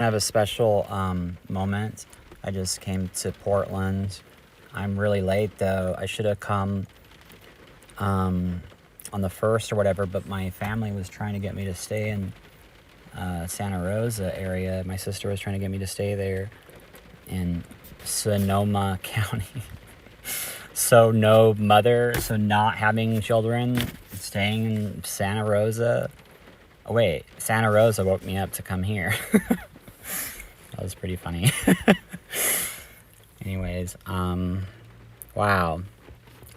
I have a special moment. I just came to Portland. I'm really late though. I should have come on the 1st or whatever, but my family was trying to get me to stay in Santa Rosa area. My sister was trying to get me to stay there in Sonoma County. So no mother, so not having children, staying in Santa Rosa. Oh wait, Santa Rosa woke me up to come here. That was pretty funny. Anyways, wow.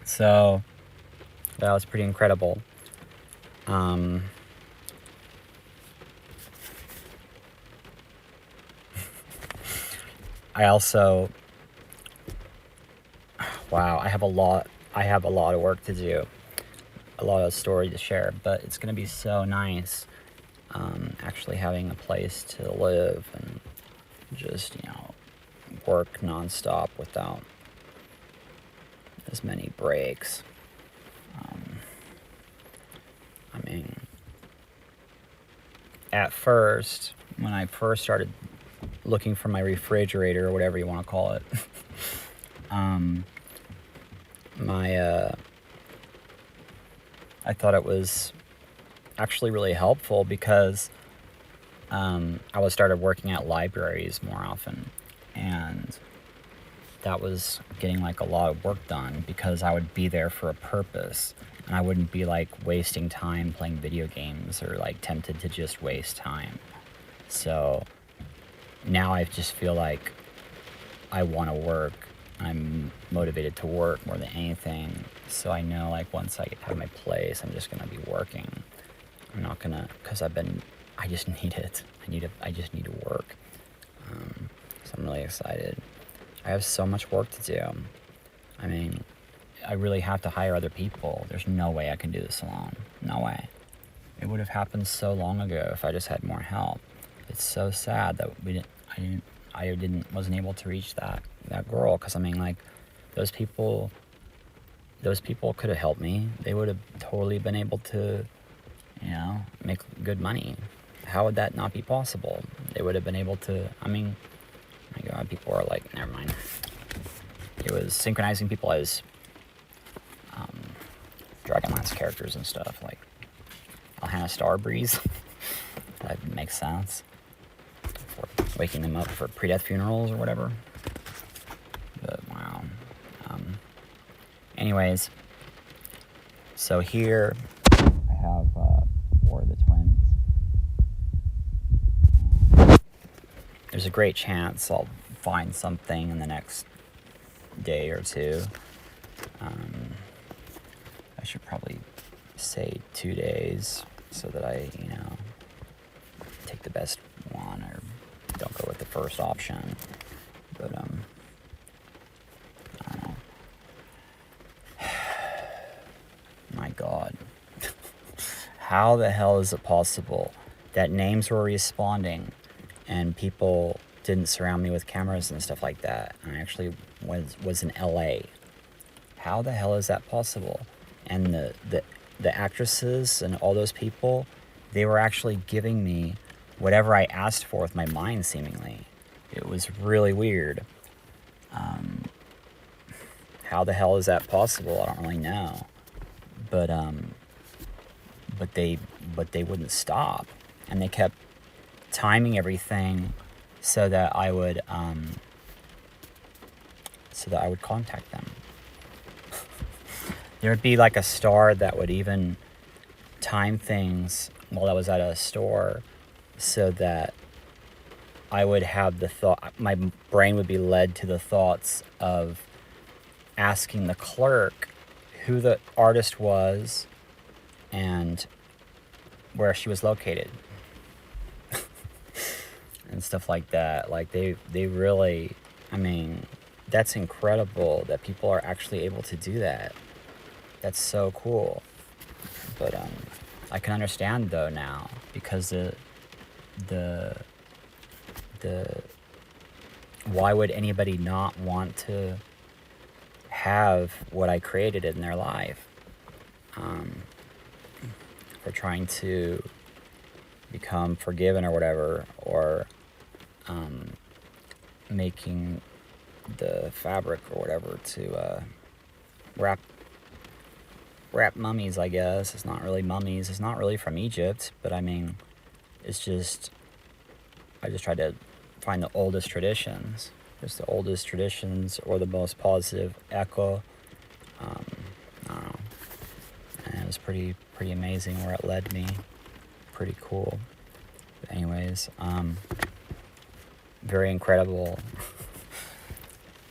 So that was pretty incredible. I also, wow, I have a lot of work to do, a lot of story to share, but it's gonna be so nice, actually having a place to live and just, work nonstop without as many breaks. I mean, at first, when I first started looking for my refrigerator or whatever you want to call it, I thought it was actually really helpful because I was started working at libraries more often, and that was getting like a lot of work done because I would be there for a purpose and I wouldn't be like wasting time playing video games or like tempted to just waste time. So now I just feel like I want to work. I'm motivated to work more than anything. So I know like once I have my place, I'm just gonna be working. I'm not gonna, cause I just need it. I just need to work. So I'm really excited. I have so much work to do. I mean, I really have to hire other people. There's no way I can do this alone. No way. It would have happened so long ago if I just had more help. It's so sad that I wasn't able to reach that girl. Cause I mean, like, those people could have helped me. They would have totally been able to, make good money. How would that not be possible? They would have been able to, I mean, my God, people are like, never mind. It was synchronizing people as Dragonlance characters and stuff, like Alhana Starbreeze. That makes sense. For waking them up for pre-death funerals or whatever. But wow. Anyways, so here I have four of the twins. There's a great chance I'll find something in the next day or two. I should probably say 2 days so that I, take the best one or don't go with the first option. But, I don't know. My God. How the hell is it possible that names were responding and people didn't surround me with cameras and stuff like that? And I actually was in LA. How the hell is that possible? And the actresses and all those people, they were actually giving me whatever I asked for with my mind, seemingly. It was really weird. How the hell is that possible? I don't really know. But they wouldn't stop, and they kept timing everything so that I would contact them. There would be like a star that would even time things while I was at a store so that I would have the thought, my brain would be led to the thoughts of asking the clerk who the artist was and where she was located. And stuff like that. Like they really, I mean, that's incredible that people are actually able to do that. That's so cool. But I can understand though now, because the why would anybody not want to have what I created in their life? For trying to become forgiven or whatever, or making the fabric or whatever to wrap mummies, I guess. It's not really mummies. It's not really from Egypt, but I mean, it's just, I just tried to find the oldest traditions. Just the oldest traditions or the most positive echo. I don't know. And it was pretty amazing where it led me. Pretty cool. But anyways, very incredible.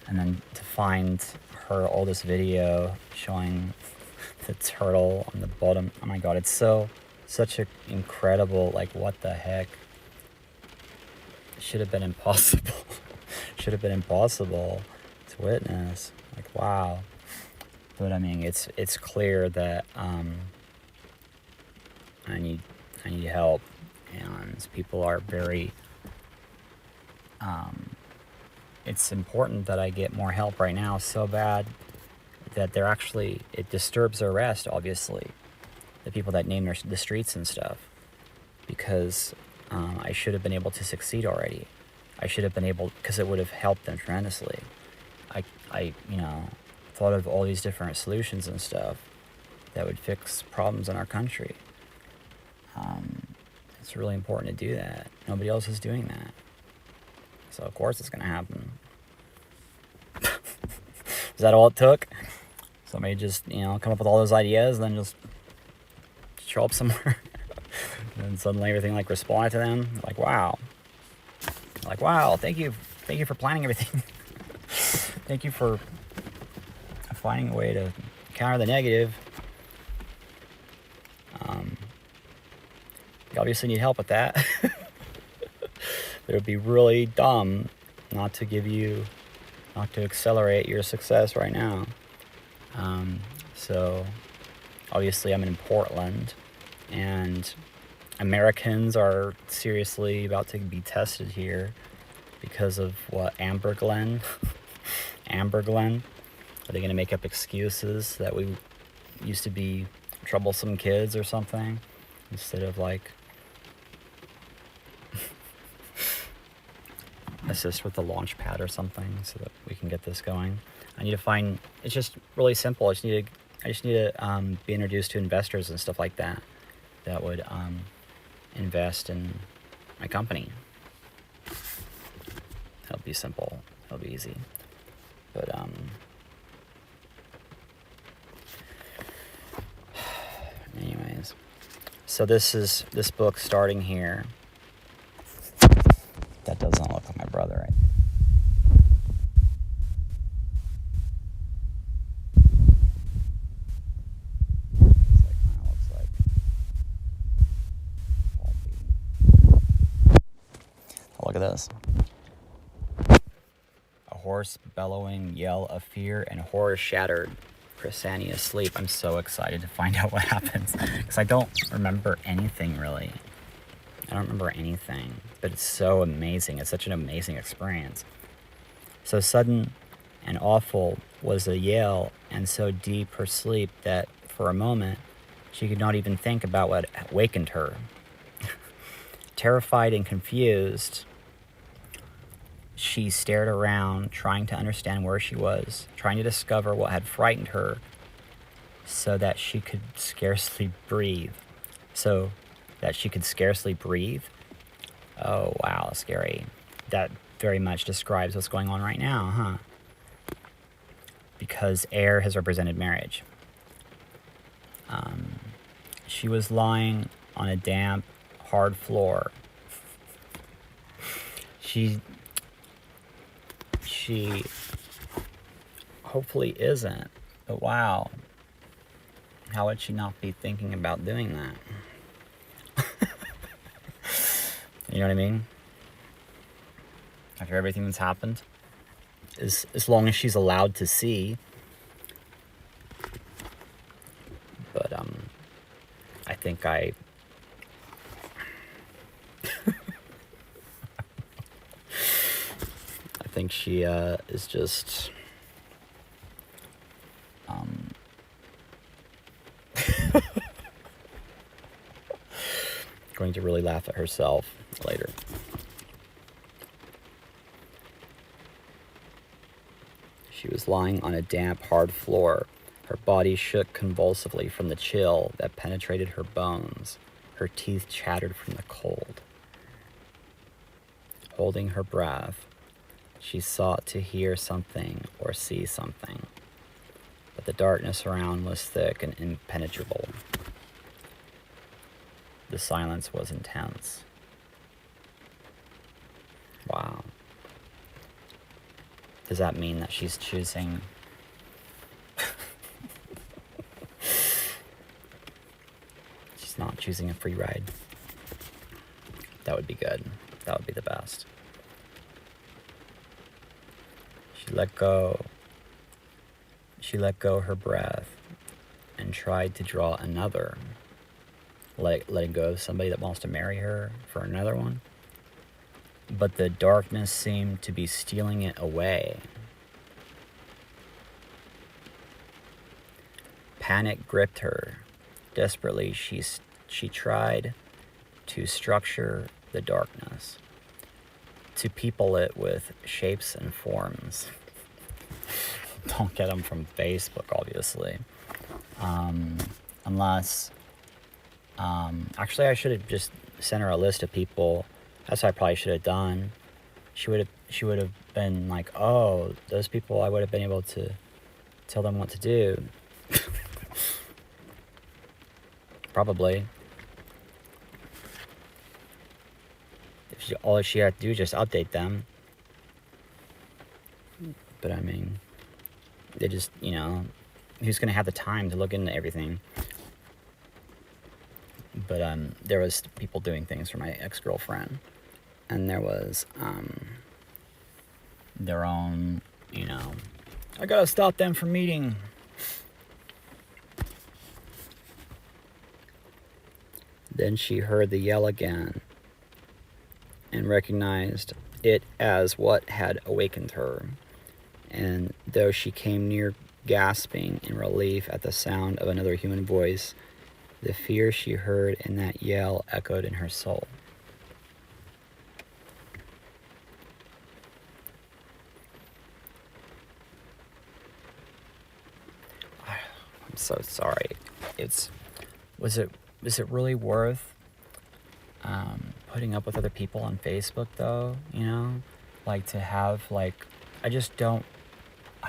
And then to find her oldest video showing the turtle on the bottom. Oh my god, it's such an incredible, like, what the heck. It should have been impossible. Should have been impossible to witness. Like, wow. But I mean, it's clear that I need help, and people are very it's important that I get more help right now, so bad that they're actually, it disturbs their rest, obviously, the people that name the streets and stuff, because I should have been able to succeed already. I should have been able, because it would have helped them tremendously. I thought of all these different solutions and stuff that would fix problems in our country. It's really important to do that. Nobody else is doing that. So of course it's going to happen. Is that all it took? Somebody just, come up with all those ideas and then just show up somewhere. And suddenly everything like responded to them. Like, wow. Like, wow, thank you for planning everything. Thank you for finding a way to counter the negative. You obviously need help with that. It would be really dumb not to accelerate your success right now. So obviously I'm in Portland, and Americans are seriously about to be tested here because of what, Amber Glen? Amber Glen? Are they going to make up excuses that we used to be troublesome kids or something, instead of like assist with the launch pad or something so that we can get this going? I need to find, it's just really simple. I just need to be introduced to investors and stuff like that would invest in my company. That'll be simple. It'll be easy. But anyways, so this book starting here. That doesn't look like my brother, right? Look at this. A hoarse, bellowing yell of fear and horror shattered Chrisani asleep. I'm so excited to find out what happens, because I don't remember anything really. I don't remember anything, but it's so amazing. It's such an amazing experience. So sudden and awful was the yell, and so deep her sleep that for a moment she could not even think about what wakened her. Terrified and confused, she stared around, trying to understand where she was, trying to discover what had frightened her, so that she could scarcely breathe. Oh, wow, scary. That very much describes what's going on right now, huh? Because air has represented marriage. She was lying on a damp, hard floor. She hopefully isn't, but wow. How would she not be thinking about doing that? You know what I mean? After everything that's happened, as long as she's allowed to see. But I think I think she is just going to really laugh at herself later. She was lying on a damp, hard floor. Her body shook convulsively from the chill that penetrated her bones. Her teeth chattered from the cold. Holding her breath, she sought to hear something or see something, but the darkness around was thick and impenetrable. The silence was intense. Wow. Does that mean that she's choosing she's not choosing a free ride? That would be good. That would be the best. She let go her breath and tried to draw another, letting go of somebody that wants to marry her for another one. But the darkness seemed to be stealing it away. Panic gripped her. Desperately, she tried to structure the darkness, to people it with shapes and forms. Don't get them from Facebook, obviously. Unless, actually, I should have just sent her a list of people. That's what I probably should have done. She would have been like, oh, those people, I would have been able to tell them what to do. Probably. All she had to do is just update them. But I mean, they just, who's going to have the time to look into everything? But there was people doing things for my ex-girlfriend. And there was their own, I gotta stop them from meeting. Then she heard the yell again and recognized it as what had awakened her. And though she came near gasping in relief at the sound of another human voice, the fear she heard in that yell echoed in her soul. I'm so sorry. Was it really worth putting up with other people on Facebook though? Like to have I'm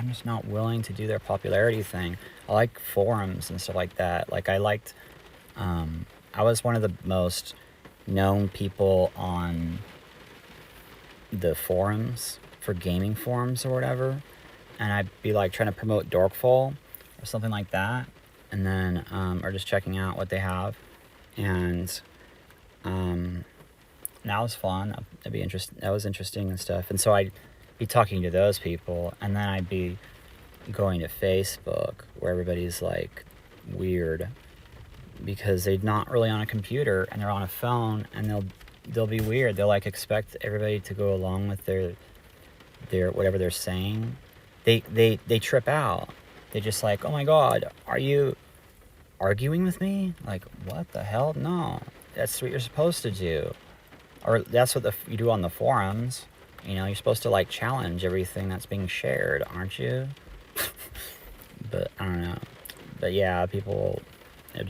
just not willing to do their popularity thing. I like forums and stuff like that. I was one of the most known people on the forums for gaming forums or whatever, and I'd be trying to promote Dorkfall or something like that, and then or just checking out what they have, and that was fun. That was interesting and stuff. And so I'd be talking to those people, and then I'd be going to Facebook where everybody's weird because they're not really on a computer and they're on a phone, and they'll be weird. They'll expect everybody to go along with their whatever they're saying. They trip out. They just oh my God, are you arguing with me? What the hell? No, that's what you're supposed to do. Or that's what you do on the forums. You're supposed to challenge everything that's being shared, aren't you? But I don't know. But yeah, people, they're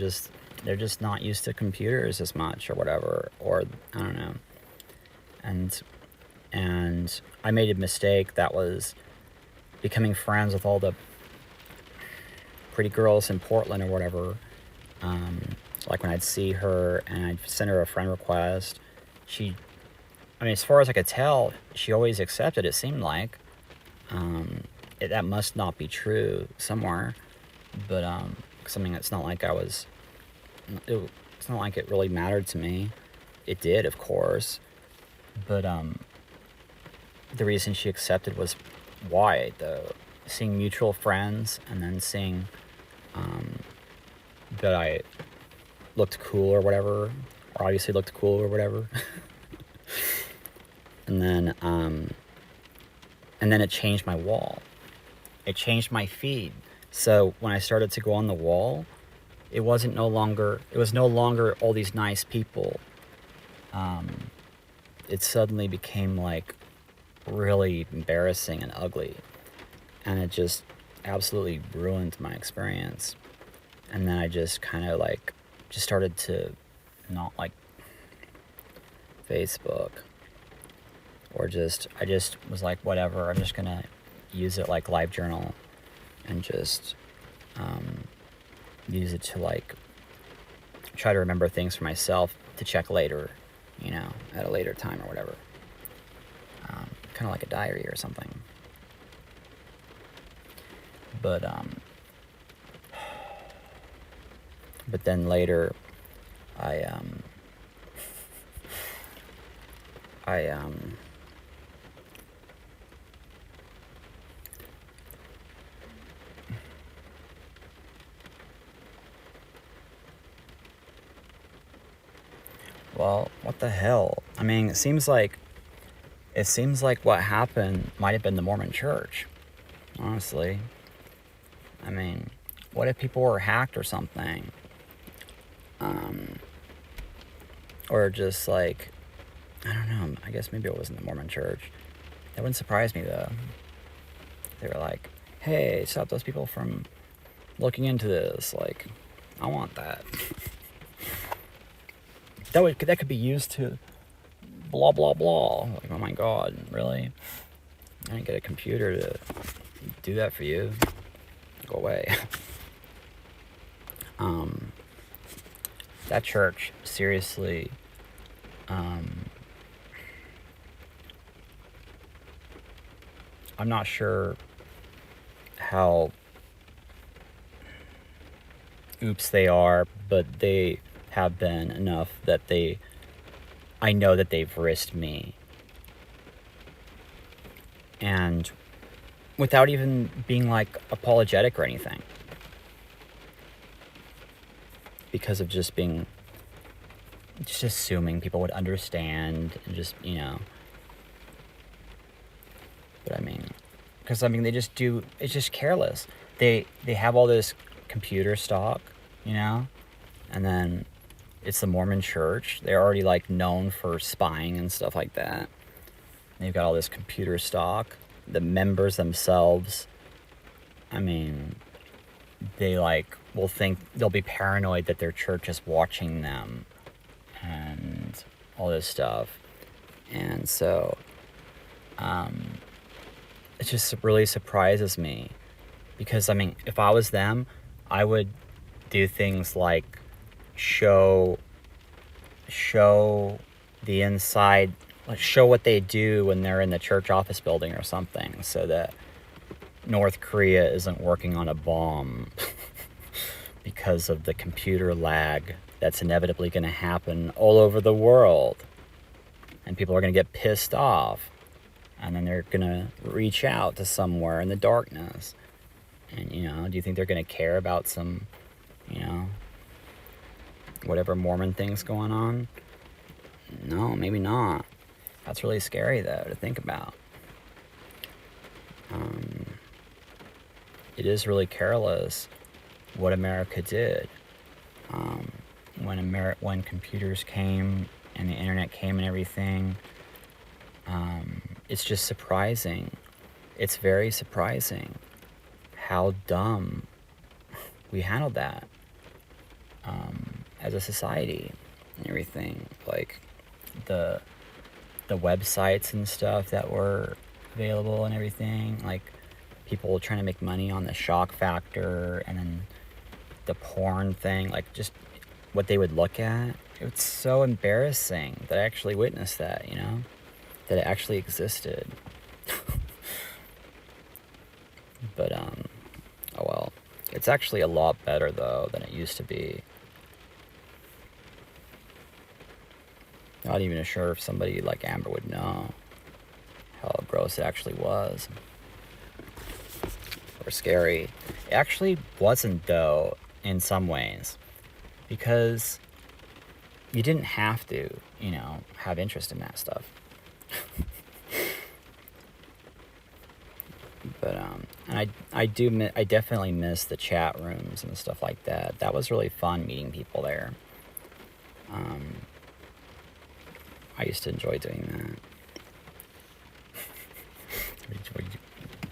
just not used to computers as much or whatever, or I don't know. And I made a mistake that was becoming friends with all the pretty girls in Portland or whatever. When I'd see her and I'd send her a friend request, as far as I could tell, she always accepted, it seemed like. That must not be true somewhere, but it's not like it's not like it really mattered to me. It did, of course, but the reason she accepted was why, though. Seeing mutual friends, and then seeing that I looked cool or whatever, or obviously looked cool or whatever. And then it changed my wall. It changed my feed. So when I started to go on the wall, it was no longer all these nice people. It suddenly became really embarrassing and ugly. and it just absolutely ruined my experience. And then I just kind of like just started to not like Facebook, or I just was like, whatever, I'm just gonna use it like LiveJournal, and just use it to like try to remember things for myself to check later, at a later time or whatever. Kind of like a diary or something. But then later, I well, what the hell? I mean, it seems like what happened might have been the Mormon Church, honestly. I mean, what if people were hacked or something? Or just like, I don't know, I guess maybe it wasn't the Mormon Church. That wouldn't surprise me though. They were like, hey, stop those people from looking into this. Like, I want that. That could be used to blah blah blah. Like, oh my god, really? I didn't get a computer to do that for you. Go away. That church, seriously, I'm not sure how oops they are, but they have been enough that I know that they've risked me. And without even being like apologetic or anything. Because of just assuming people would understand and just, But I mean, because they just it's just careless. They have all this computer stock, and then it's the Mormon Church. They're already like known for spying and stuff like that. They've got all this computer stock. The members themselves, they like will think, they'll be paranoid that their church is watching them and all this stuff. And so it just really surprises me, because if I was them, I would do things like show the inside, like show what they do when they're in the church office building or something, so that North Korea isn't working on a bomb because of the computer lag that's inevitably going to happen all over the world. And people are going to get pissed off. And then they're going to reach out to somewhere in the darkness. And, do you think they're going to care about some, whatever Mormon thing's going on? No, maybe not. That's really scary, though, to think about. It is really careless what America did. When computers came and the internet came and everything, it's just surprising. It's very surprising how dumb we handled that as a society and everything. Like the websites and stuff that were available and everything, like people trying to make money on the shock factor, and then the porn thing, like just what they would look at. It's so embarrassing that I actually witnessed that, that it actually existed. But oh well. It's actually a lot better though than it used to be. Not even sure if somebody like Amber would know how gross it actually was. Or scary. It actually wasn't though, in some ways. Because you didn't have to, have interest in that stuff. But and I definitely miss the chat rooms and stuff like that. That was really fun, meeting people there. I used to enjoy doing that.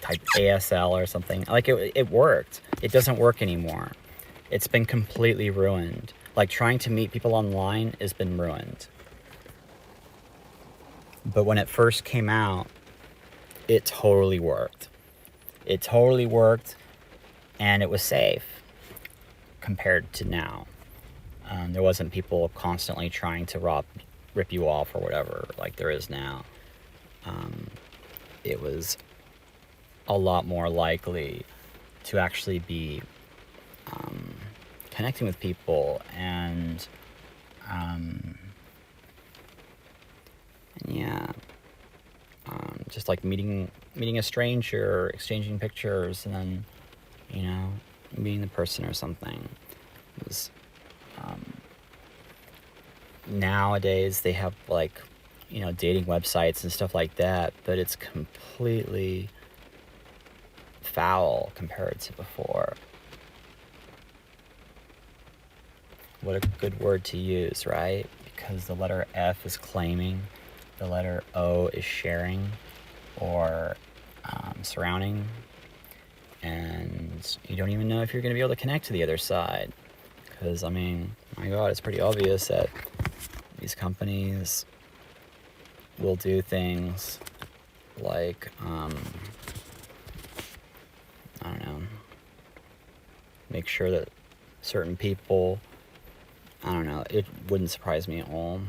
type ASL or something. Like it worked. It doesn't work anymore. It's been completely ruined. Like trying to meet people online has been ruined. But when it first came out, it totally worked. It totally worked, and it was safe compared to now. There wasn't people constantly trying to rip you off or whatever like there is now. It was a lot more likely to actually be connecting with people and yeah, just like meeting a stranger, exchanging pictures, and then meeting the person or something. It was, nowadays they have like dating websites and stuff like that, but it's completely foul compared to before. What a good word to use, right? Because the letter F is claiming, the letter O is sharing or surrounding, and you don't even know if you're going to be able to connect to the other side. Because, I mean, my God, it's pretty obvious that these companies will do things like, I don't know, make sure that certain people, I don't know, it wouldn't surprise me at all.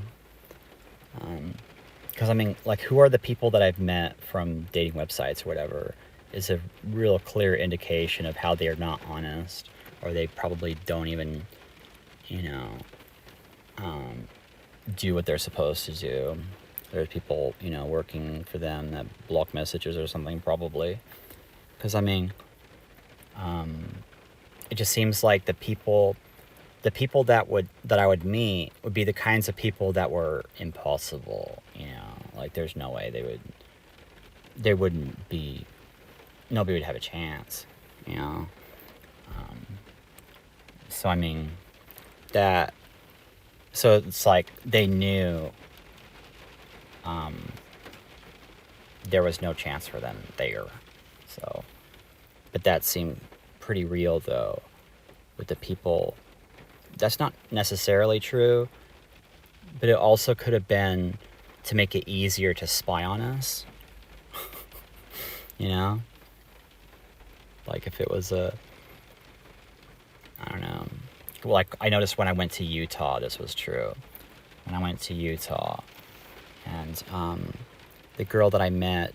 Because, I mean, like, who are the people that I've met from dating websites or whatever is a real clear indication of how they are not honest, or they probably don't even, do what they're supposed to do. There's people, working for them that block messages or something, probably. Because, I mean, it just seems like the people that I would meet would be the kinds of people that were impossible, like there's no way nobody would have a chance, so I mean so it's like they knew there was no chance for them there. So, but that seemed pretty real though with the people. That's not necessarily true, but it also could have been to make it easier to spy on us. Like if it was I don't know. Like I noticed when I went to Utah, this was true. When I went to Utah, and the girl that I met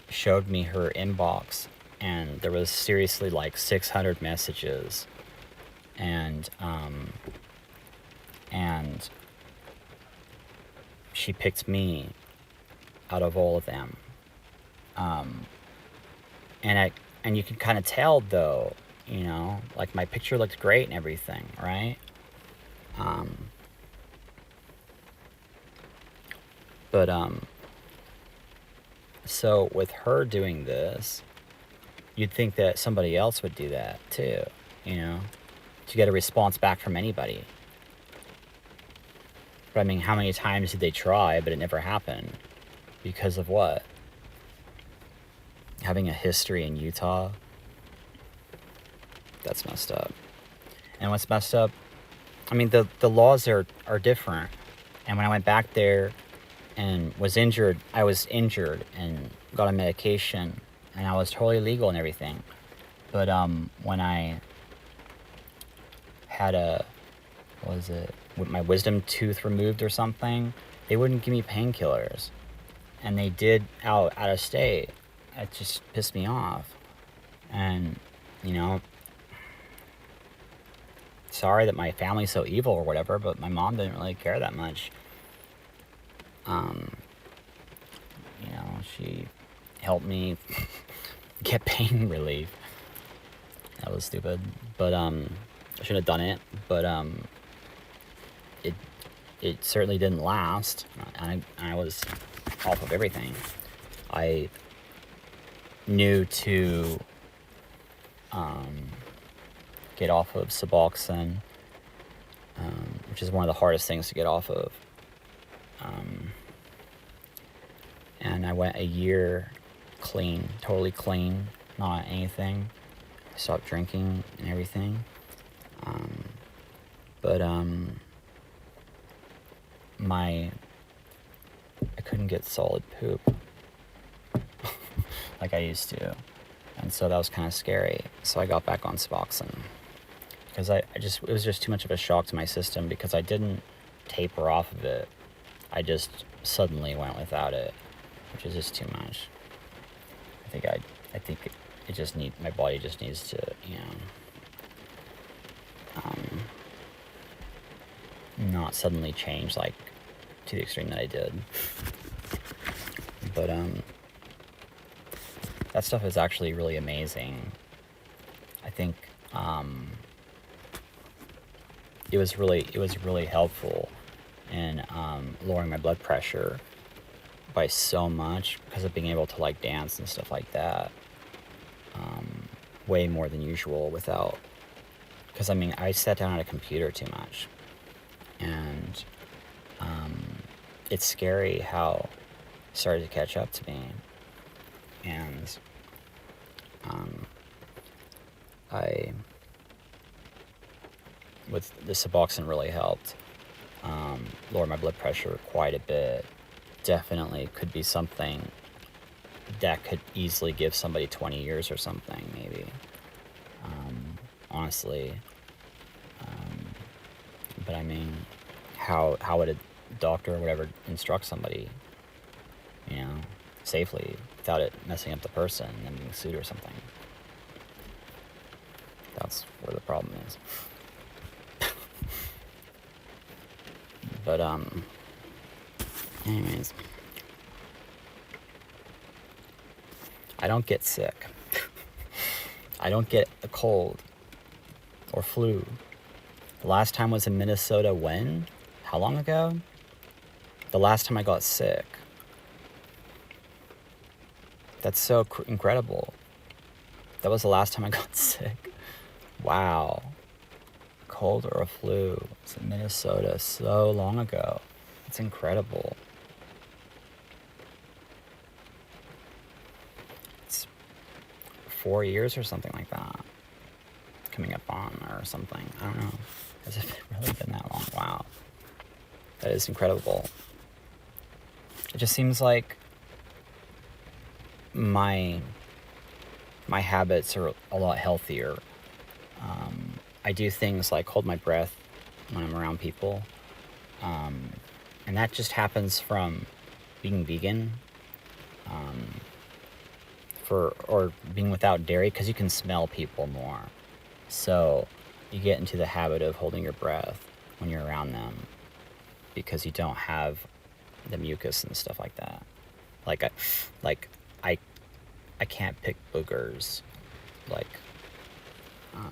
showed me her inbox, and there was seriously like 600 messages. And she picked me out of all of them. And you can kind of tell though, like my picture looked great and everything, right? But so with her doing this, you'd think that somebody else would do that too, to get a response back from anybody. But I mean, how many times did they try, but it never happened? Because of what? Having a history in Utah? That's messed up. And what's messed up, I mean, the laws are different. And when I went back there and was injured, I was injured and got a medication, and I was totally legal and everything. But when I had with my wisdom tooth removed or something, they wouldn't give me painkillers, and they did out of state. It just pissed me off. And sorry that my family's so evil or whatever, but my mom didn't really care that much. She helped me get pain relief. That was stupid, but I shouldn't have done it. But it certainly didn't last. I was off of everything. I knew to get off of Suboxone, which is one of the hardest things to get off of. And I went a year clean, totally clean, not anything. I stopped drinking and everything. But I couldn't get solid poop like I used to. And so that was kind of scary. So I got back on Suboxone because it was just too much of a shock to my system because I didn't taper off of it. I just suddenly went without it, which is just too much. I think it just my body just needs to, not suddenly change like to the extreme that I did. But that stuff is actually really amazing. I think it was really helpful in lowering my blood pressure by so much because of being able to like dance and stuff like that. Way more than usual without, because I sat down at a computer too much, and it's scary how it started to catch up to me, and with the Suboxone really helped lower my blood pressure quite a bit. Definitely could be something that could easily give somebody 20 years or something, maybe. Honestly. But how would a doctor or whatever instruct somebody, safely without it messing up the person and being sued or something? That's where the problem is. But anyways, I don't get sick. I don't get a cold or flu. The last time was in Minnesota when? How long ago? The last time I got sick. That's so incredible. That was the last time I got sick. Wow. A cold or a flu. It's in Minnesota so long ago. It's incredible. It's 4 years or something like that. Coming up on or something. I don't know. Has it really been that long? Wow. That is incredible. It just seems like my habits are a lot healthier. I do things like hold my breath when I'm around people. And that just happens from being vegan, or being without dairy, because you can smell people more. So you get into the habit of holding your breath when you're around them because you don't have the mucus and stuff like that. I can't pick boogers like I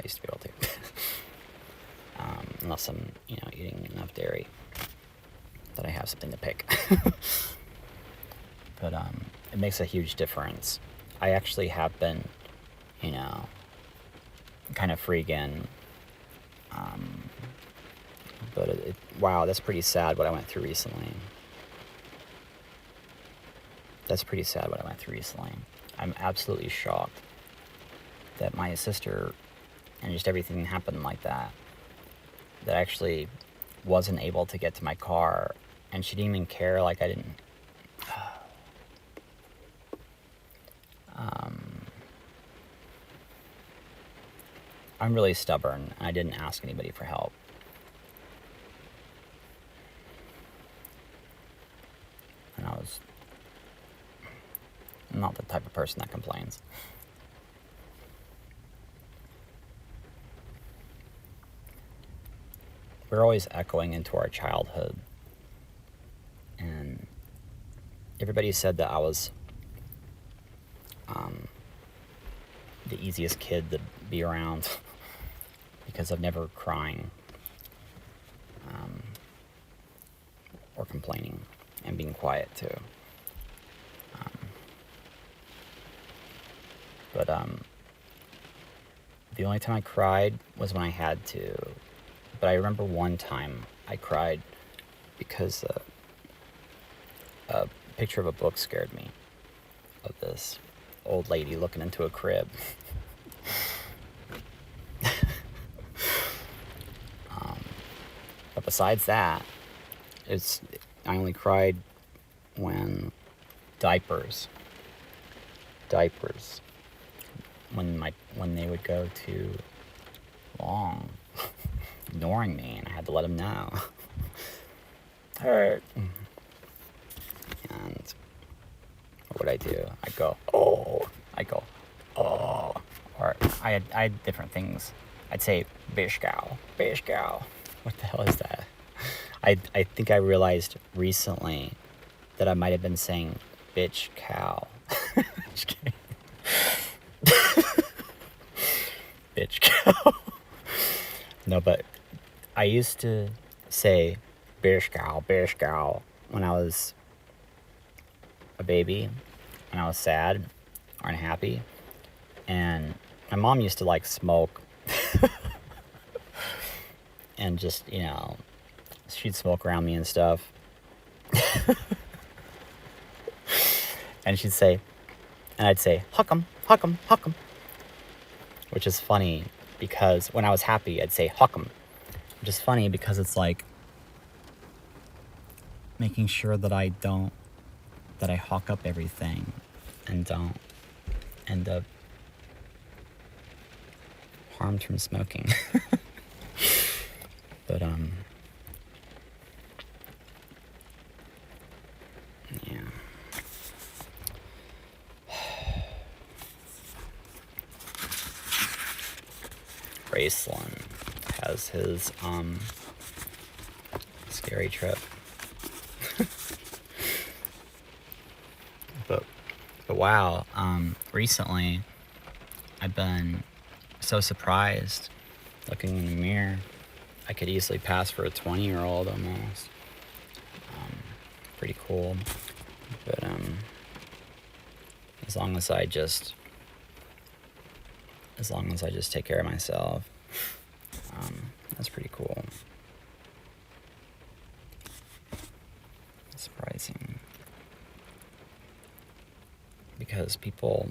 used to be able to. Unless I'm, eating enough dairy that I have something to pick. But it makes a huge difference. I actually have been, kind of freaking. But wow, that's pretty sad what I went through recently. I'm absolutely shocked that my sister and just everything happened like that. That I actually wasn't able to get to my car, and she didn't even care, like I didn't. I'm really stubborn, and I didn't ask anybody for help. And I'm not the type of person that complains. We're always echoing into our childhood. And everybody said that I was the easiest kid to be around because of never crying or complaining and being quiet too. But the only time I cried was when I had to. But I remember one time I cried because a picture of a book scared me. of this old lady looking into a crib. But besides that, I only cried when diapers, when they would go too long, ignoring me, and I had to let them know. Hurt. And what would I do? I'd go, oh. Or I had different things. I'd say, bish cow. What the hell is that? I think I realized recently that I might have been saying bitch cow. Just kidding. Bitch cow. No, but I used to say bish cow when I was a baby, when I was sad or unhappy. And my mom used to like smoke. And just, she'd smoke around me and stuff. And I'd say, huck 'em. Which is funny because when I was happy, I'd say huck 'em. Which is funny because it's like making sure that I hawk up everything and don't end up harmed from smoking. But, yeah. Raceland has his, scary trip. But wow, recently I've been so surprised looking in the mirror. I could easily pass for a 20-year-old almost. Pretty cool. But as long as I just take care of myself, that's pretty cool. Surprising. Because people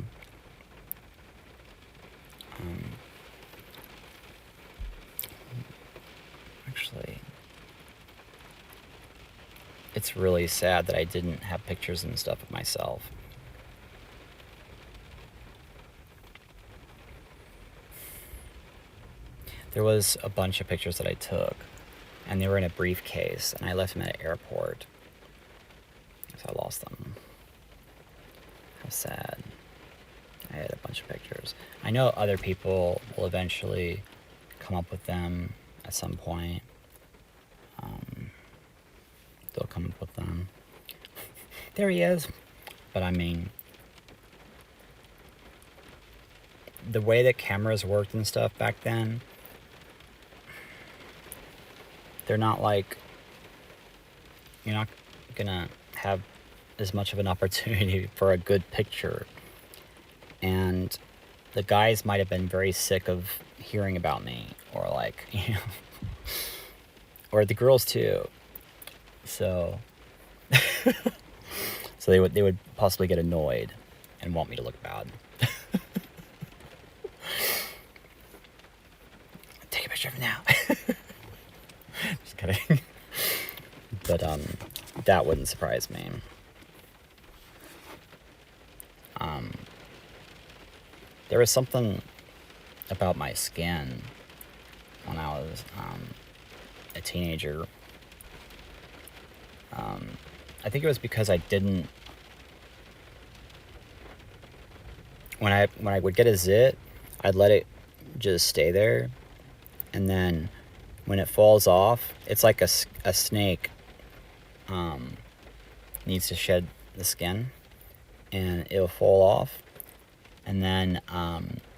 actually, it's really sad that I didn't have pictures and stuff of myself. There was a bunch of pictures that I took, and they were in a briefcase, and I left them at an airport. So I lost them. How sad. I had a bunch of pictures. I know other people will eventually come up with them at some point. They'll come up with them. There he is. But I mean, the way that cameras worked and stuff back then, they're not like, you're not gonna have as much of an opportunity for a good picture. And the guys might have been very sick of hearing about me, or like, or the girls too. So, so they would possibly get annoyed and want me to look bad. Take a picture of him now. Just kidding. But that wouldn't surprise me. There was something about my skin when I was a teenager. I think it was because I didn't. When I would get a zit, I'd let it just stay there, and then when it falls off, it's like a snake needs to shed the skin, and it'll fall off, and then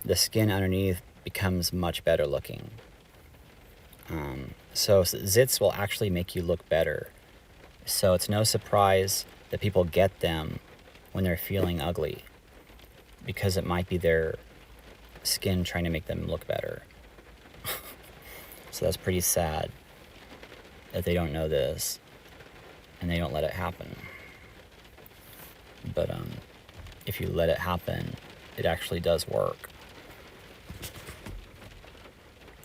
the skin underneath becomes much better looking. So zits will actually make you look better. So it's no surprise that people get them when they're feeling ugly, because it might be their skin trying to make them look better. So that's pretty sad that they don't know this and they don't let it happen. But if you let it happen, it actually does work.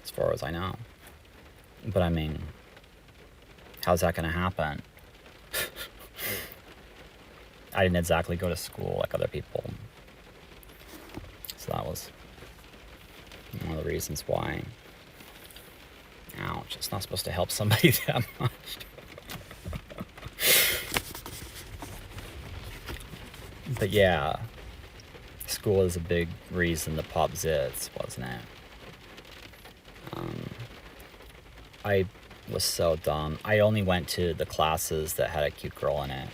As far as I know. But I mean, how's that going to happen? I didn't exactly go to school like other people. So that was one of the reasons why. Ouch, it's not supposed to help somebody that much. But yeah, school is a big reason to pop zits, wasn't it? I was so dumb. I only went to the classes that had a cute girl in it.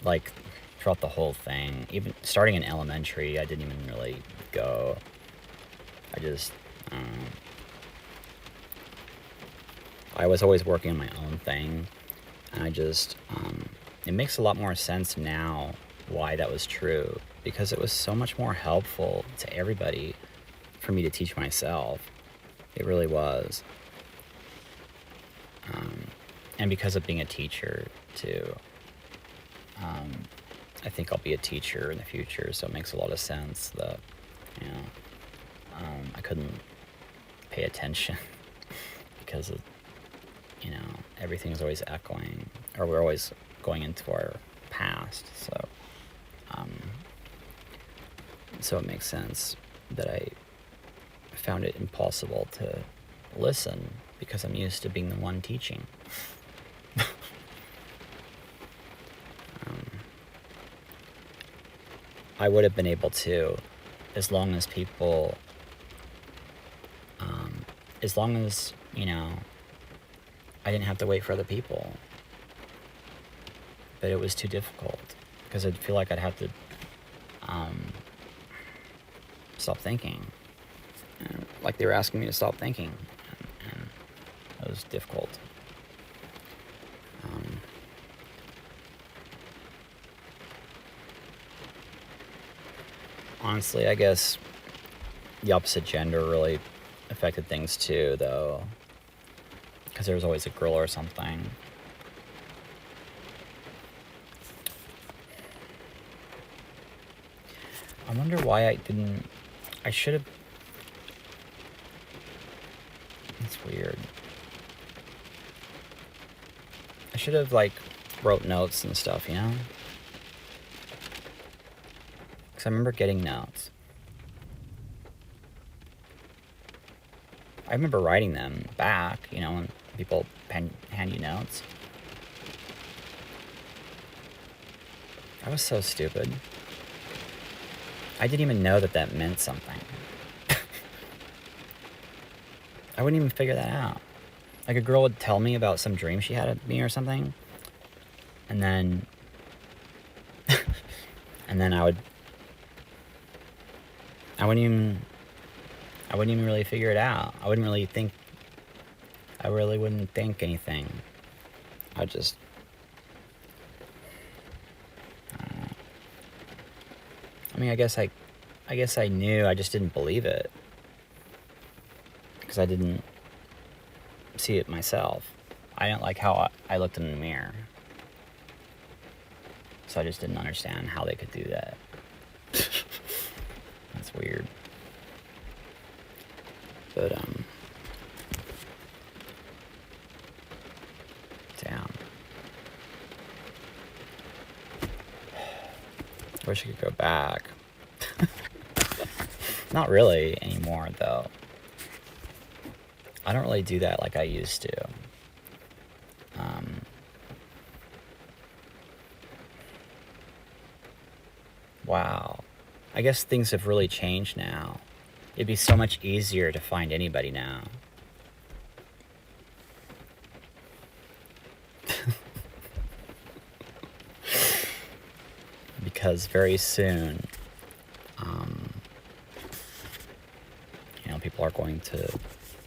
Like, throughout the whole thing. Even starting in elementary, I didn't even really go. I just, I was always working on my own thing. And I just, it makes a lot more sense now why that was true. Because it was so much more helpful to everybody for me to teach myself. It really was. And because of being a teacher, too. I think I'll be a teacher in the future, so it makes a lot of sense that, you know, I couldn't pay attention because of, you know, everything's always echoing, or we're always going into our past, so it makes sense that I found it impossible to listen because I'm used to being the one teaching. I would have been able to, as long as people, as long as, you know, I didn't have to wait for other people. But it was too difficult because I'd feel like I'd have to stop thinking. And like they were asking me to stop thinking. And it was difficult. Honestly, I guess the opposite gender really affected things too, though. Because there was always a girl or something. I wonder why I should have. It's weird. I should have, like, wrote notes and stuff, you know? Because I remember getting notes. I remember writing them back, you know, when people hand you notes. I was so stupid. I didn't even know that meant something. I wouldn't even figure that out. Like, a girl would tell me about some dream she had of me or something, and then I wouldn't even really figure it out. I really wouldn't think anything. I just, I mean, I guess I knew, I just didn't believe it. Because I didn't see it myself. I didn't like how I looked in the mirror. So I just didn't understand how they could do that. That's weird. But, damn. I wish I could go back. Not really anymore, though. I don't really do that like I used to. Wow. I guess things have really changed now. It'd be so much easier to find anybody now. Because very soon, you know, people are going to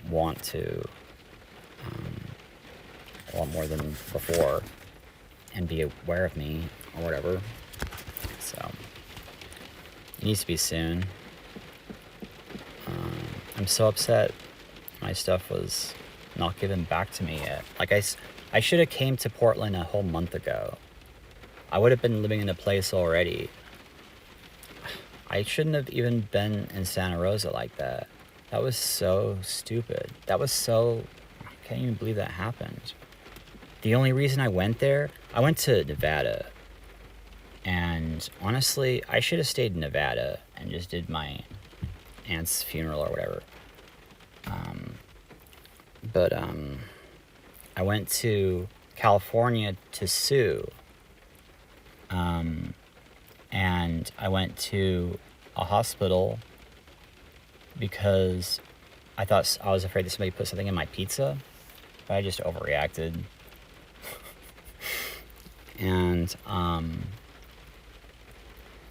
want to, a lot more than before, and be aware of me or whatever. So it needs to be soon. I'm so upset my stuff was not given back to me yet. Like, I should have came to Portland a whole month ago. I would have been living in a place already. I shouldn't have even been in Santa Rosa like that. That was so stupid. I can't even believe that happened. The only reason I went there, I went to Nevada. And honestly, I should have stayed in Nevada and just did my aunt's funeral or whatever. But I went to California to sue. And I went to a hospital because I was afraid that somebody put something in my pizza. But I just overreacted. And I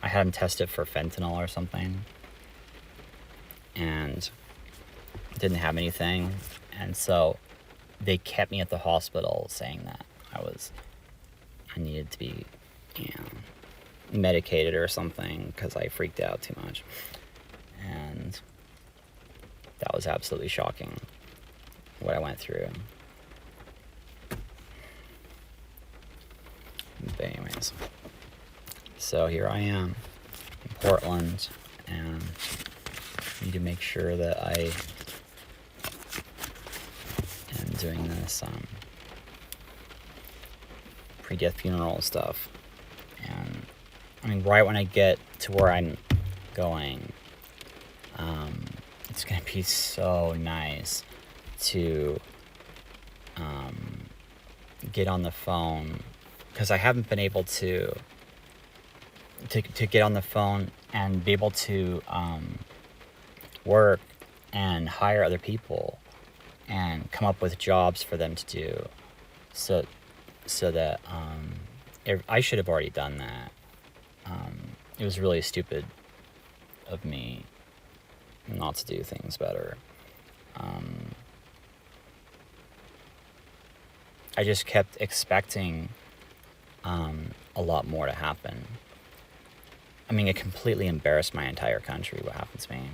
had them tested for fentanyl or something. And didn't have anything. And so they kept me at the hospital saying that I needed to be, medicated or something because I freaked out too much. And that was absolutely shocking what I went through. But anyways, so here I am in Portland, and need to make sure that I am doing this pre-death funeral stuff. And I mean, right when I get to where I'm going, it's gonna be so nice to get on the phone, because I haven't been able to get on the phone and be able to work and hire other people and come up with jobs for them to do, so that I should have already done that. It was really stupid of me not to do things better. I just kept expecting a lot more to happen. I mean, it completely embarrassed my entire country what happened to me.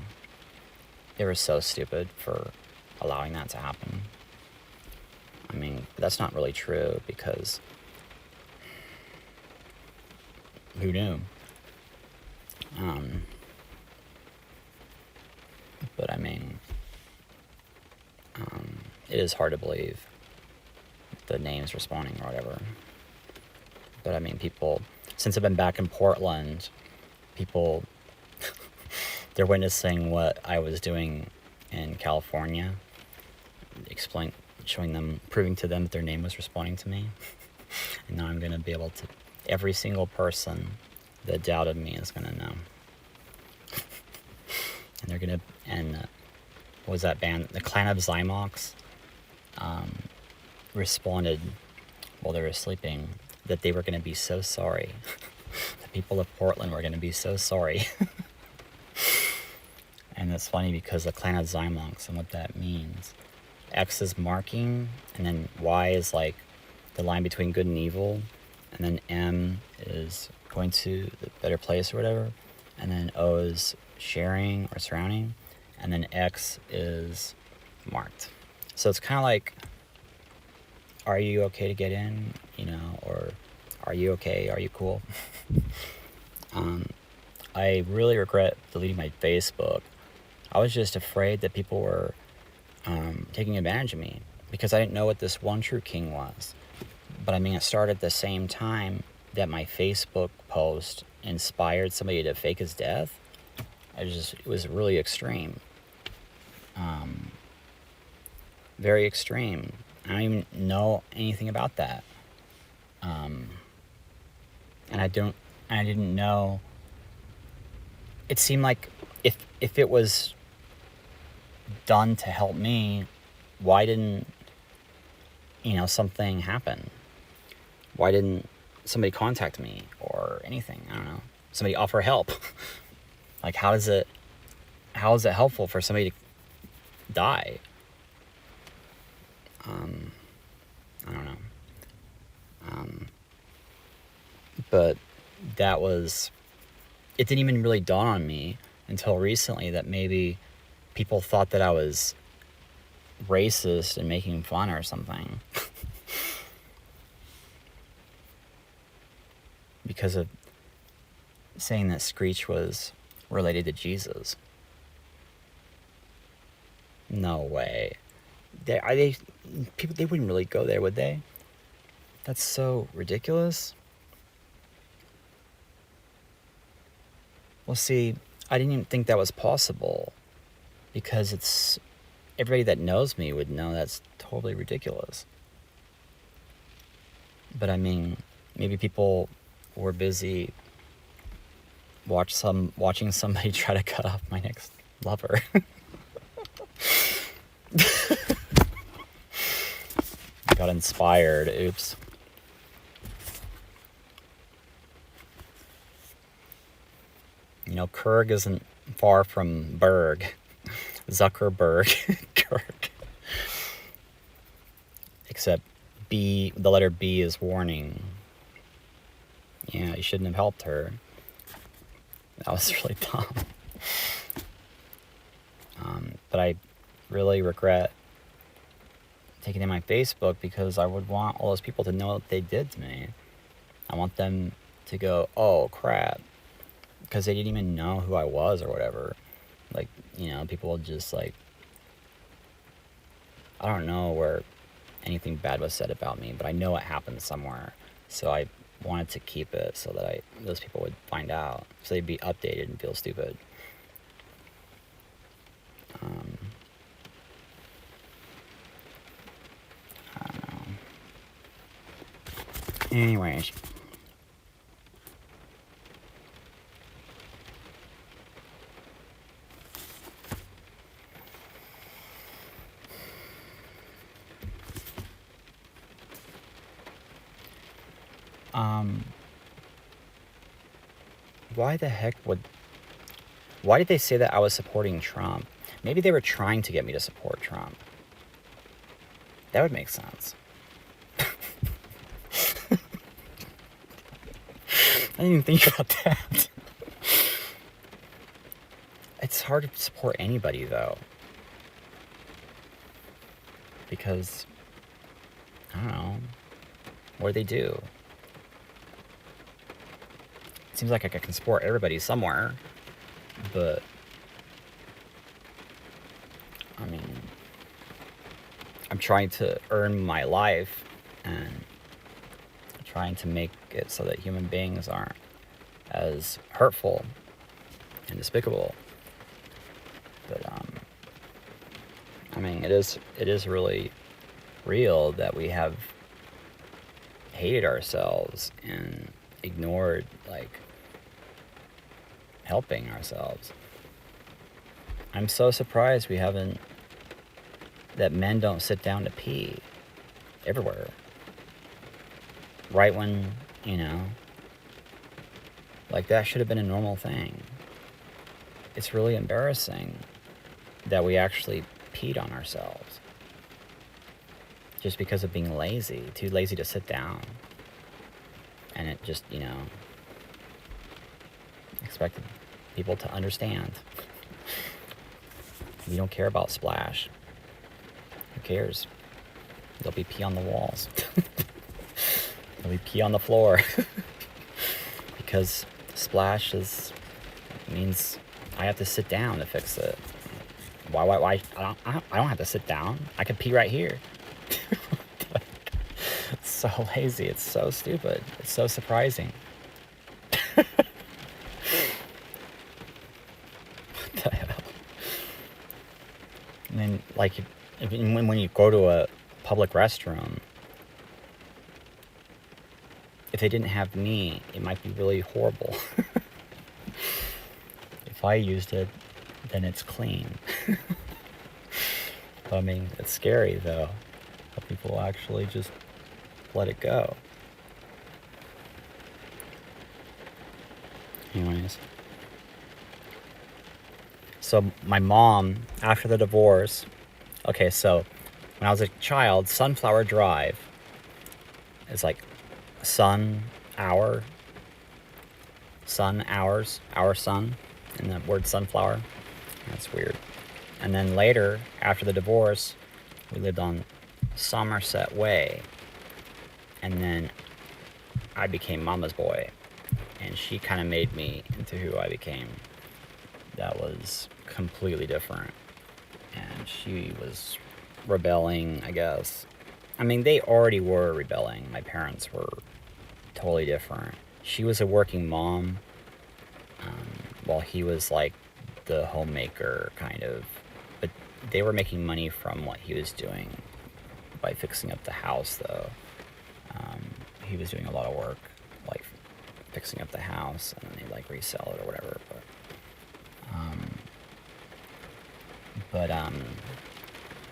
They were so stupid for allowing that to happen. I mean, that's not really true, because who knew? But I mean, it is hard to believe the names responding or whatever. But I mean, people, since I've been back in Portland, people, they're witnessing what I was doing in California, proving to them that their name was responding to me. And now I'm going to be able to, every single person that doubted me is going to know. And they're going to, what was that band? The Clan of Zymox responded while they were sleeping that they were going to be so sorry. The people of Portland were going to be so sorry. And it's funny because the Clan of Zymox, and what that means, X is marking, and then Y is like the line between good and evil, and then M is going to the better place or whatever, and then O is sharing or surrounding, and then X is marked. So it's kind of like, are you okay to get in, or are you okay, are you cool? I really regret deleting my Facebook. I was just afraid that people were taking advantage of me, because I didn't know what this One True King was. But I mean, it started at the same time that my Facebook post inspired somebody to fake his death. It was really extreme. Very extreme. I don't even know anything about that. And I didn't know. It seemed like if it was done to help me, why didn't something happen? Why didn't somebody contact me or anything? I don't know. Somebody offer help. Like, how is it helpful for somebody to die? I don't know. But it didn't even really dawn on me until recently that maybe people thought that I was racist and making fun or something. because of saying that Screech was related to Jesus. No way. People, they wouldn't really go there, would they? That's so ridiculous. Well, see, I didn't even think that was possible, because it's everybody that knows me would know that's totally ridiculous. But I mean, maybe people were busy watching somebody try to cut off my next lover. Got inspired. Oops. You know, Kurg isn't far from Berg. Zuckerberg. Kurg. Except B, the letter B is warning. Yeah, you shouldn't have helped her. That was really dumb. But I really regret taking in my Facebook, because I would want all those people to know what they did to me. I want them to go, oh crap, because they didn't even know who I was or whatever. Like, you know, people just like, I don't know where anything bad was said about me, but I know it happened somewhere. So I wanted to keep it so that those people would find out, so they'd be updated and feel stupid. I don't know. Anyways. Why did they say that I was supporting Trump? Maybe they were trying to get me to support Trump. That would make sense. I didn't even think about that. It's hard to support anybody, though. Because, I don't know, what do they do? It seems like I can support everybody somewhere, but, I mean, I'm trying to earn my life and trying to make it so that human beings aren't as hurtful and despicable. But I mean, it is really real that we have hated ourselves and ignored, like, helping ourselves. I'm so surprised that men don't sit down to pee everywhere. Right when, you know, like, that should have been a normal thing. It's really embarrassing that we actually peed on ourselves just because of being lazy, too lazy to sit down. And it just, you know, expected people to understand. We don't care about splash. Who cares? There'll be pee on the walls. There'll be pee on the floor. Because splash means I have to sit down to fix it. Why? I don't have to sit down. I can pee right here. It's so lazy. It's so stupid. It's so surprising. What the hell? And then, like, when you go to a public restroom, if they didn't have me, it might be really horrible. If I used it, then it's clean. But I mean, it's scary, though, how people actually just let it go. Anyways. So my mom, after the divorce, okay, so when I was a child, Sunflower Drive is like our sun, and the word sunflower. That's weird. And then later, after the divorce, we lived on Somerset Way. And then I became Mama's boy. and she kind of made me into who I became. That was completely different. And she was rebelling, I guess. I mean, they already were rebelling. My parents were totally different. She was a working mom, while he was like the homemaker, kind of. But they were making money from what he was doing by fixing up the house, though. He was doing a lot of work, like fixing up the house, and then they like resell it or whatever. But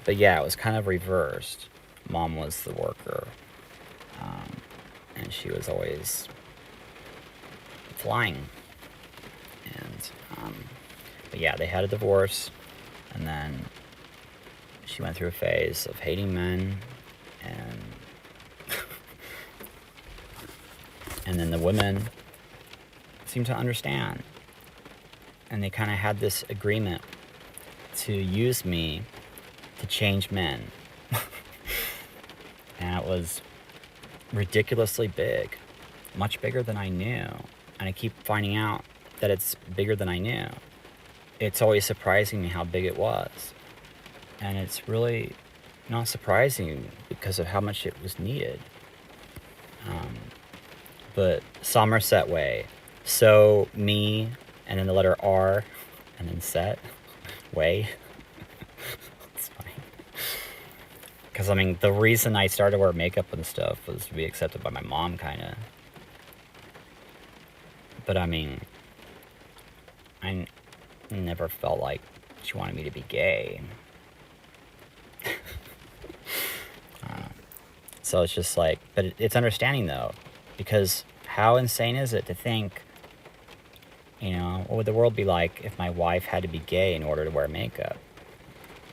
but yeah, it was kind of reversed. Mom was the worker, and she was always flying. And but yeah, they had a divorce, and then she went through a phase of hating men, and and then the women seemed to understand, and they kind of had this agreement to use me to change men. And it was ridiculously big, much bigger than I knew. And I keep finding out that it's bigger than I knew. It's always surprising me how big it was. And it's really not surprising because of how much it was needed. But Somerset Way. So, me, and then the letter R, and then set, way. It's funny. Because, I mean, the reason I started to wear makeup and stuff was to be accepted by my mom, kind of. But, I mean, I never felt like she wanted me to be gay. So it's just like, but it's understanding, though. Because how insane is it to think, you know, what would the world be like if my wife had to be gay in order to wear makeup?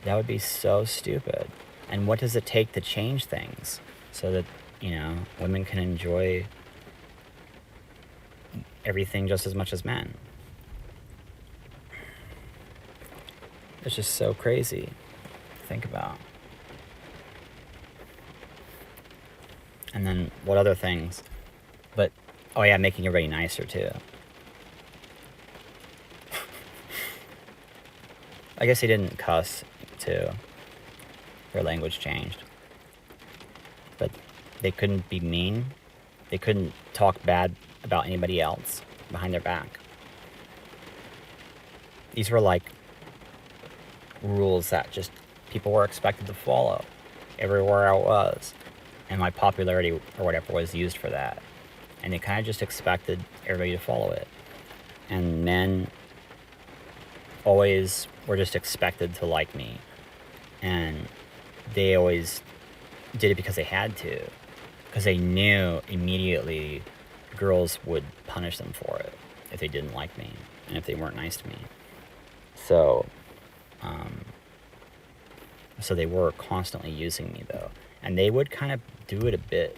That would be so stupid. And what does it take to change things so that, you know, women can enjoy everything just as much as men? It's just so crazy to think about. And then what other things? But, oh yeah, making everybody nicer too. I guess he didn't cuss too. Their language changed. But they couldn't be mean. They couldn't talk bad about anybody else behind their back. These were like rules that just people were expected to follow everywhere I was. And my popularity or whatever was used for that. And they kind of just expected everybody to follow it. And men always were just expected to like me. And they always did it because they had to. Because they knew immediately girls would punish them for it if they didn't like me and if they weren't nice to me. So they were constantly using me, though. And they would kind of do it a bit.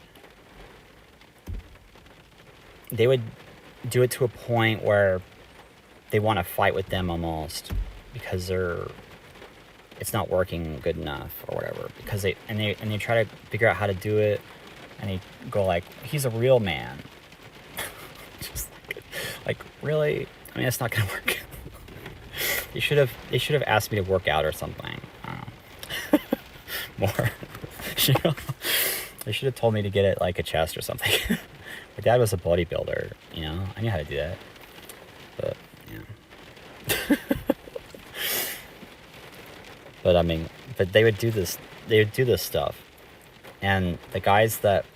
They would do it to a point where they want to fight with them almost because it's not working good enough or whatever. Because they try to figure out how to do it, and they go like, "He's a real man." Just like really? I mean, it's not gonna work. They should have asked me to work out or something. I don't know. More. You know? They should have told me to get it like a chest or something. My dad was a bodybuilder, you know. I knew how to do that. But yeah. But I mean, but they would do this stuff. And the guys that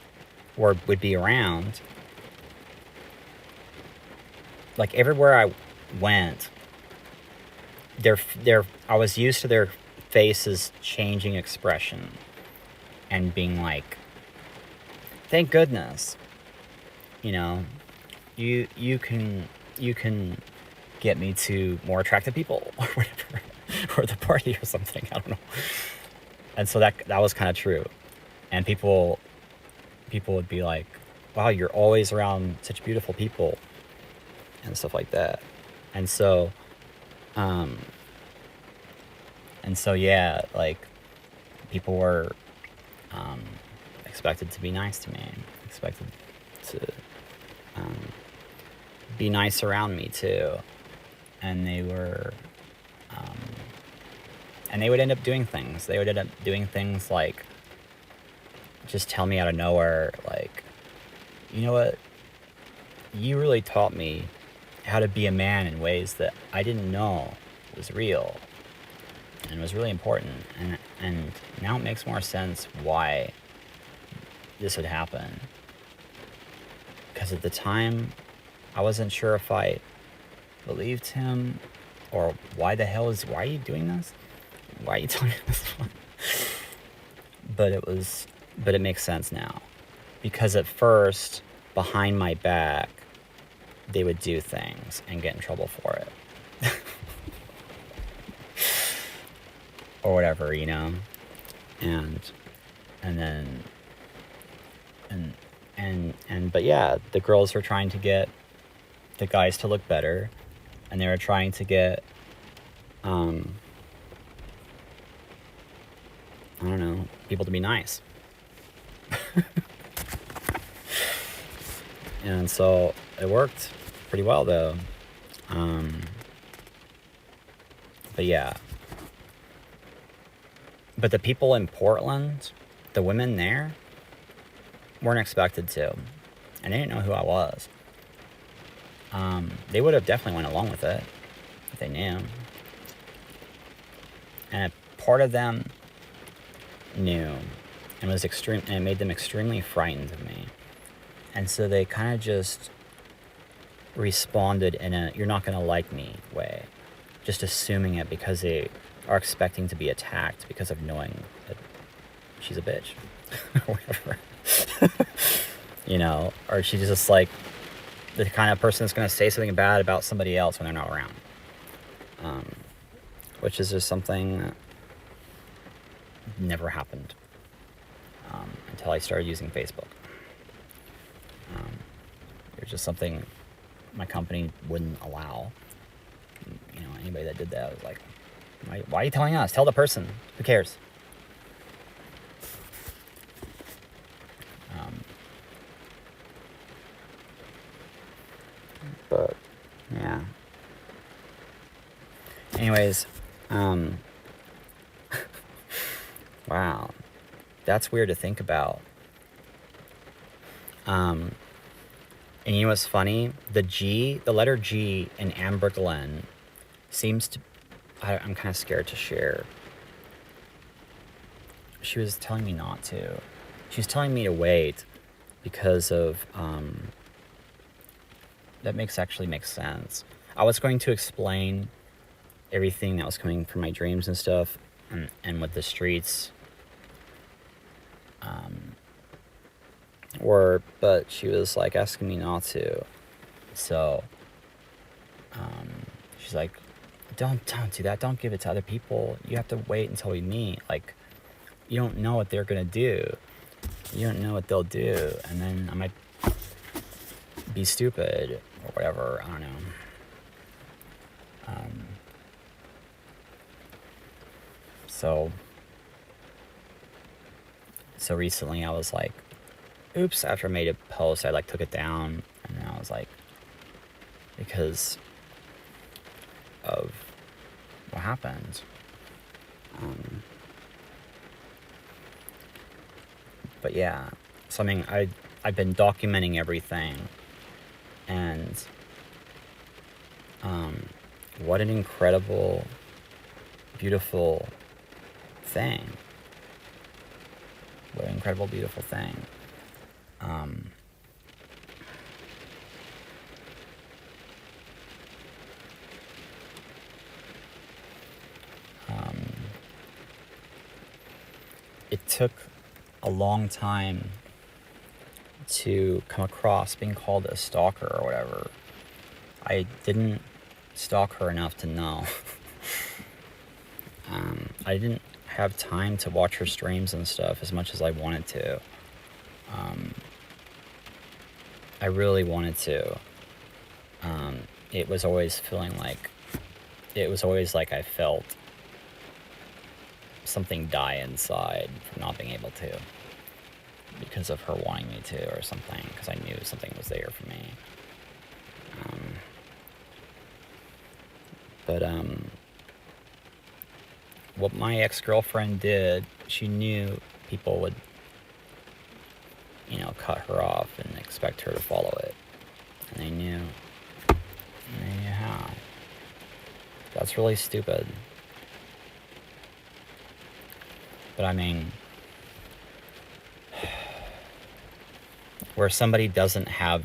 would be around, like everywhere I went, I was used to their faces changing expression and being like, thank goodness, you know, you can get me to more attractive people or whatever, or the party or something, I don't know. And so that was kind of true. And people would be like, wow, you're always around such beautiful people and stuff like that. And so yeah, like people were expected to be nice to me, expected to be nice around me too. And they were, um, and they would end up doing things. They would end up doing things like just tell me out of nowhere, like, you know what? You really taught me how to be a man in ways that I didn't know was real and was really important. And now it makes more sense why this would happen. Because at the time, I wasn't sure if I believed him or why are you doing this? Why are you telling me this? But it makes sense now. Because at first, behind my back, they would do things and get in trouble for it. Or whatever, you know? But yeah, the girls were trying to get the guys to look better, and they were trying to get, I don't know, people to be nice. And so it worked pretty well though. But yeah. But the people in Portland, the women there, weren't expected to. And they didn't know who I was. They would have definitely went along with it if they knew. And part of them knew and it made them extremely frightened of me. And so they kind of just responded in a "you're not going to like me" way, just assuming it because they are expecting to be attacked because of knowing that she's a bitch or whatever. You know, or she's just like the kind of person that's going to say something bad about somebody else when they're not around. Which is just something that never happened until I started using Facebook. It was just something my company wouldn't allow. You know, anybody that did that was like, why are you telling us? Tell the person. Who cares? But yeah. Anyways, wow, that's weird to think about. And you know what's funny? The letter G in Amber Glenn seems to, I'm kind of scared to share. She was telling me not to. She was telling me to wait because of, that actually makes sense. I was going to explain everything that was coming from my dreams and stuff, and what the streets were, but she was like asking me not to. So she's like, don't do that. Don't give it to other people. You have to wait until we meet. Like, you don't know what they're gonna do. You don't know what they'll do, and then I might be stupid or whatever. I don't know. So recently I was like, oops, after I made a post, I like took it down, and then I was like, because of what happened. But yeah, so I mean, I've been documenting everything, and what an incredible, beautiful thing. What an incredible, beautiful thing. It took a long time to come across being called a stalker or whatever. I didn't stalk her enough to know. I didn't have time to watch her streams and stuff as much as I wanted to. I really wanted to. It was always like I felt something die inside from not being able to, because of her wanting me to or something, because I knew something was there for me. But what my ex-girlfriend did, she knew people would, cut her off and expect her to follow it. And they knew how. That's really stupid. But I mean, where somebody doesn't have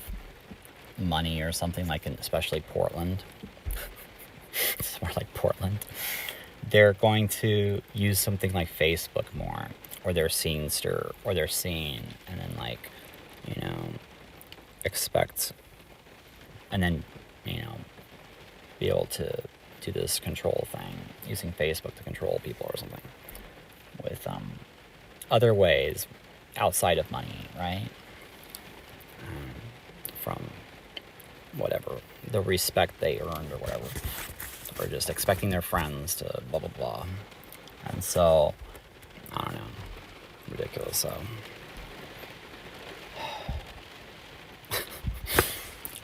money or something, like especially Portland, it's more like Portland, they're going to use something like Facebook more, or their Scenester, or their Scene, and then expect, and then be able to do this control thing using Facebook to control people or something with other ways outside of money, right? From whatever, the respect they earned or whatever, or just expecting their friends to blah blah blah. And so I don't know, ridiculous. So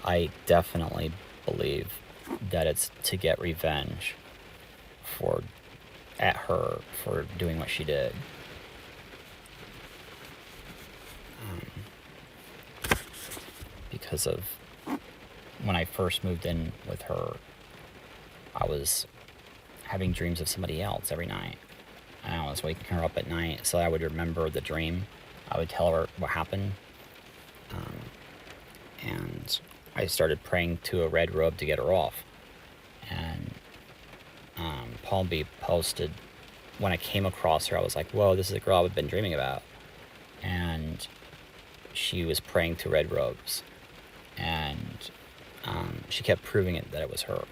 I definitely believe that it's to get revenge at her for doing what she did. Because of when I first moved in with her, I was having dreams of somebody else every night. And I was waking her up at night, so I would remember the dream. I would tell her what happened. And I started praying to a red robe to get her off. And Palm B posted, when I came across her, I was like, whoa, this is a girl I've been dreaming about. And she was praying to red robes. And she kept proving it that it was her.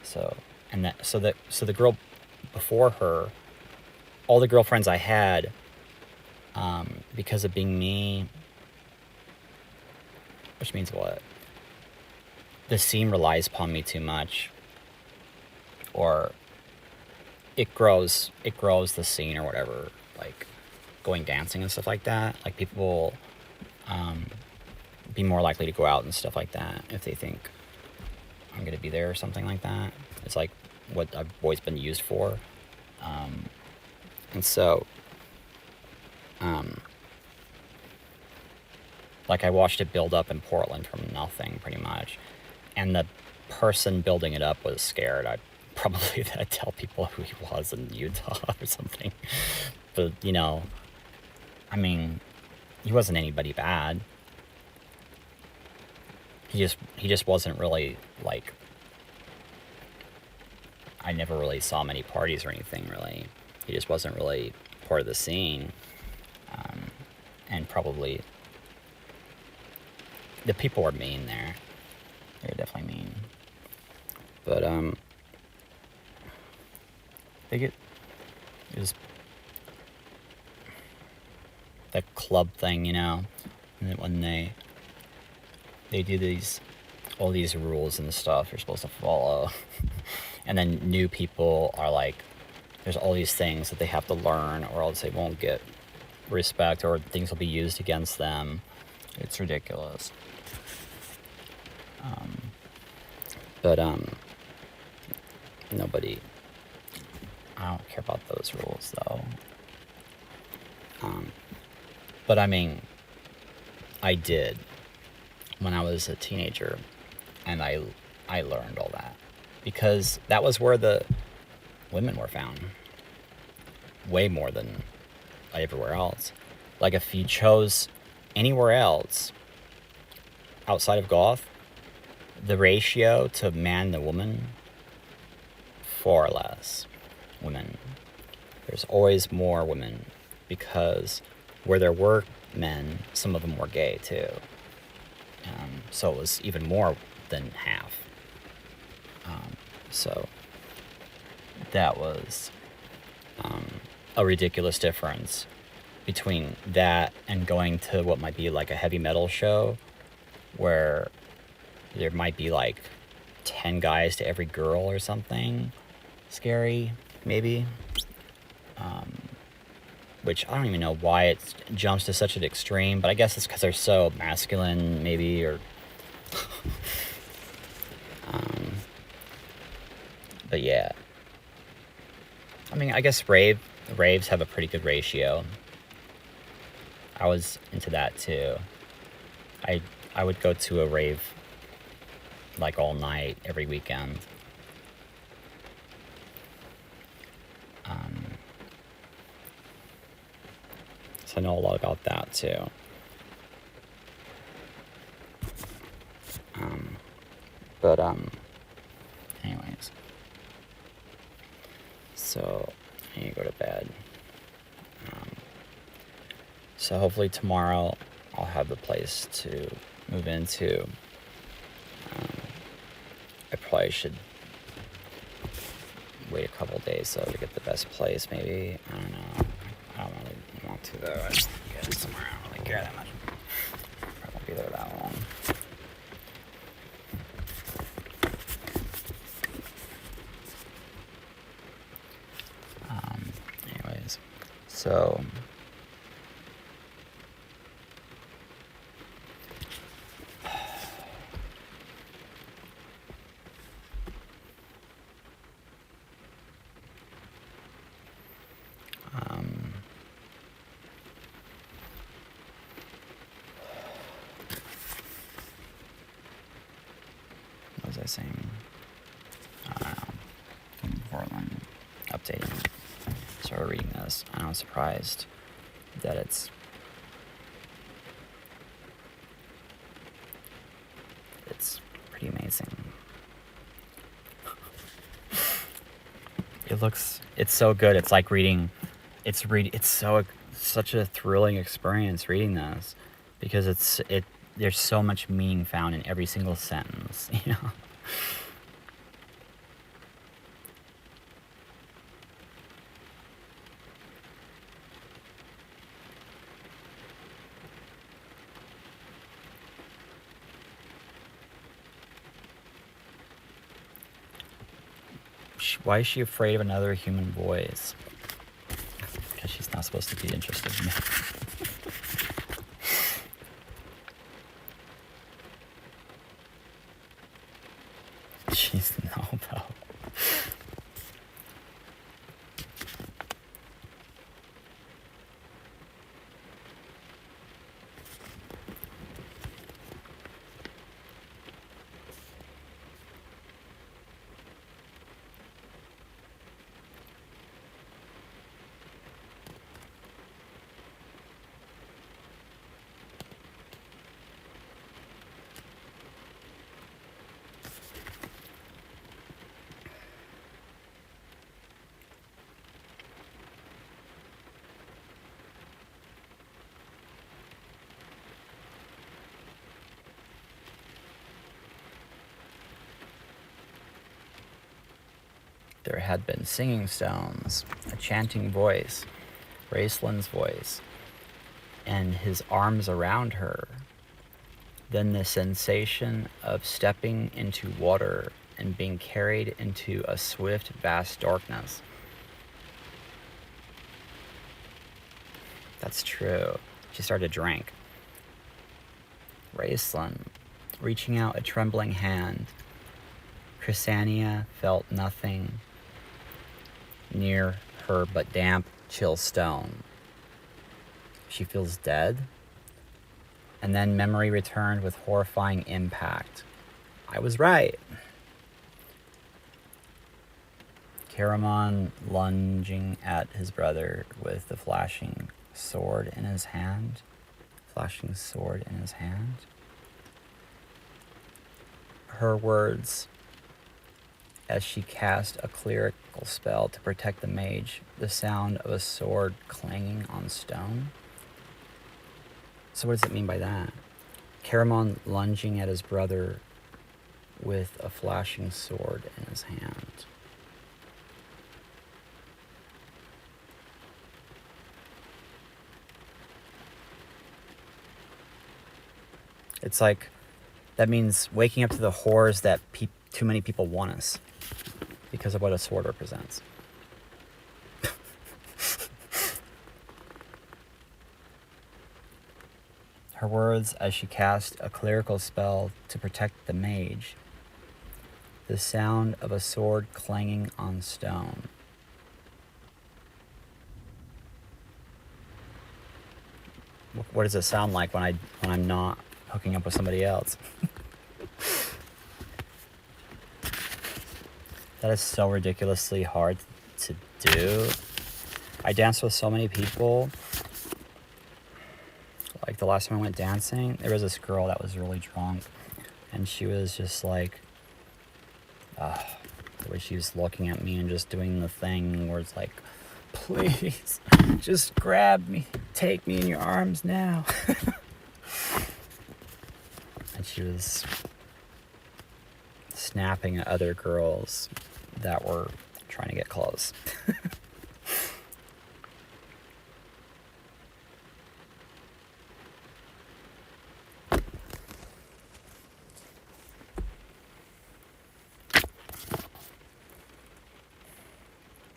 So the girl before her, all the girlfriends I had, because of being me, which means what? The scene relies upon me too much, or it grows the scene or whatever, like going dancing and stuff like that. Like people will be more likely to go out and stuff like that if they think I'm gonna be there or something like that. It's like what I've always been used for. And so like I watched it build up in Portland from nothing pretty much, and the person building it up was scared. I'd probably tell people who he was in Utah or something. But I mean, he wasn't anybody bad. He just wasn't really, like, I never really saw many parties or anything, really. He just wasn't really part of the scene. And probably the people were mean there. They were definitely mean. But it was the club thing, and when they do all these rules and stuff you're supposed to follow, and then new people are like, there's all these things that they have to learn, or else they won't get respect, or things will be used against them. It's ridiculous. But nobody, I don't care about those rules though. But I mean, I did when I was a teenager, and I learned all that, because that was where the women were found, way more than everywhere else. Like if you chose anywhere else outside of Goth, the ratio to man to woman, far less women. There's always more women, because where there were men, some of them were gay too. So it was even more than half. So that was a ridiculous difference between that and going to what might be like a heavy metal show, where there might be like 10 guys to every girl or something scary, maybe. Which I don't even know why it jumps to such an extreme, but I guess it's because they're so masculine, maybe, or... But yeah. I mean, I guess raves have a pretty good ratio. I was into that too. I would go to a rave like all night every weekend. So I know a lot about that too. But anyways, so I need to go to bed. So hopefully tomorrow I'll have the place to move into. I probably should wait a couple days though to get the best place. Maybe, I don't know. I don't really want to though. I just get somewhere I don't really care that much. I won't be there that long. Anyways, so what was I saying? I don't know. Before I'm updating, started reading this, and I was surprised that it's pretty amazing. It's so good. It's like reading. It's such a thrilling experience reading this, because there's so much meaning found in every single sentence, you know. Why is she afraid of another human voice? Because she's not supposed to be interested in me. Jeez, no, though. There had been singing stones, a chanting voice, Raceland's voice, and his arms around her. Then the sensation of stepping into water and being carried into a swift, vast darkness. That's true. She started to drink. Raceland, reaching out a trembling hand. Chrysania felt nothing near her but damp, chill stone. She feels dead? And then memory returned with horrifying impact. I was right. Caramon lunging at his brother with the flashing sword in his hand. Her words as she cast a clerical spell to protect the mage, the sound of a sword clanging on stone. So what does it mean by that? Caramon lunging at his brother with a flashing sword in his hand. It's like, that means waking up to the horrors that too many people want us because of what a sword represents. Her words as she cast a clerical spell to protect the mage, The sound of a sword clanging on stone. What does it sound like when I'm not hooking up with somebody else? That is so ridiculously hard to do. I danced with so many people. Like the last time I went dancing, there was this girl that was really drunk, and she was just like, the way she was looking at me and just doing the thing where it's like, please, just grab me, take me in your arms now. And she was snapping at other girls that were trying to get close.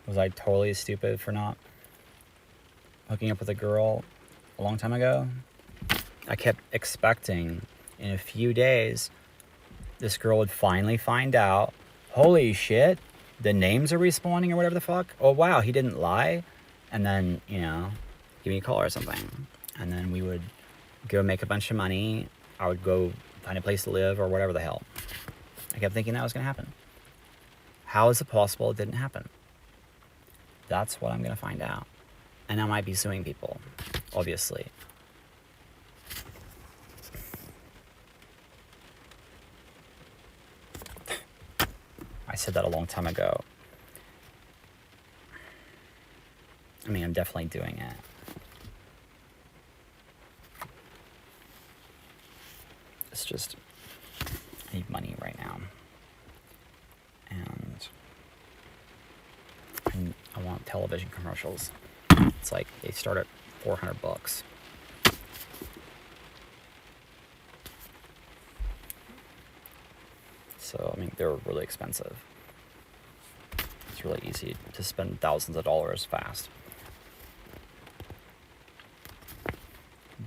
Was I totally stupid for not hooking up with a girl a long time ago? I kept expecting in a few days this girl would finally find out, holy shit, the names are respawning or whatever the fuck. Oh wow, he didn't lie. And then, you know, give me a call or something. And then we would go make a bunch of money. I would go find a place to live or whatever the hell. I kept thinking that was going to happen. How is it possible it didn't happen? That's what I'm going to find out. And I might be suing people, obviously. I said that a long time ago. I mean, I'm definitely doing it. It's just, I need money right now. And I want television commercials. It's like they start at $400. So, I mean, they're really expensive. It's really easy to spend thousands of dollars fast.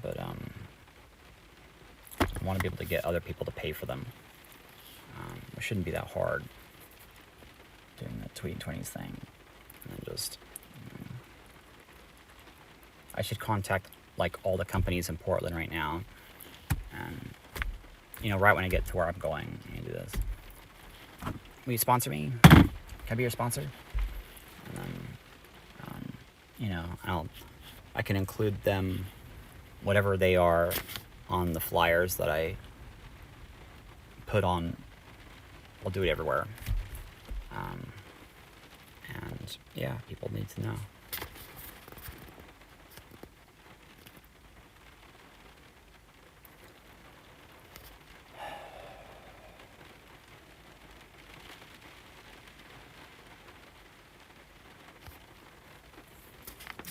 But, I want to be able to get other people to pay for them. It shouldn't be that hard doing the Tweet 20s thing. And then just, I should contact like all the companies in Portland right now. And, you know, right when I get to where I'm going, I need to do this. Will you sponsor me? Can I be your sponsor? And then, you know, I can include them, whatever they are, on the flyers that I put on. I'll do it everywhere. And yeah, people need to know.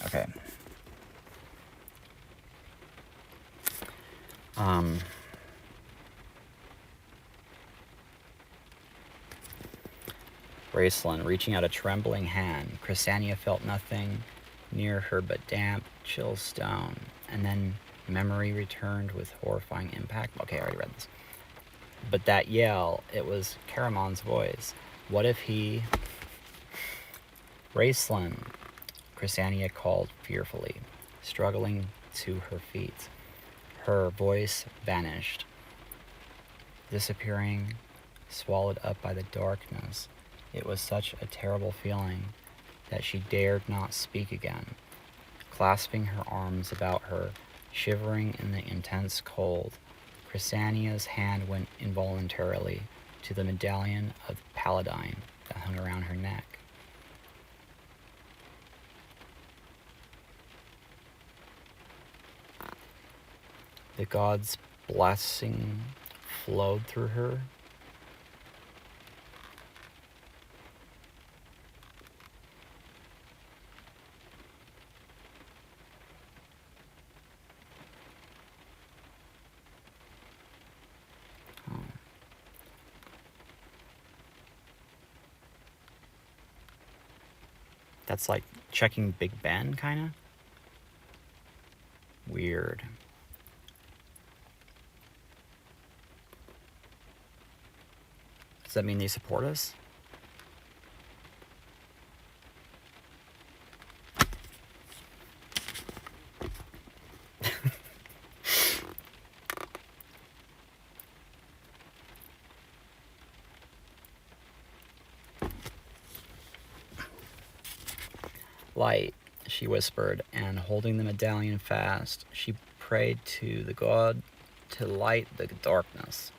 Okay. Raceland, reaching out a trembling hand. Chrysania felt nothing near her but damp, chill stone. And then memory returned with horrifying impact. Okay, I already read this. But that yell, it was Caramon's voice. What if he... Raceland, Chrysania called fearfully, struggling to her feet. Her voice vanished, disappearing, swallowed up by the darkness. It was such a terrible feeling that she dared not speak again. Clasping her arms about her, shivering in the intense cold, Chrysania's hand went involuntarily to the medallion of Paladine that hung around her neck. The god's blessing flowed through her. That's like checking Big Ben, kind of. Weird. Does that mean they support us? Light, she whispered, and holding the medallion fast, she prayed to the god to light the darkness.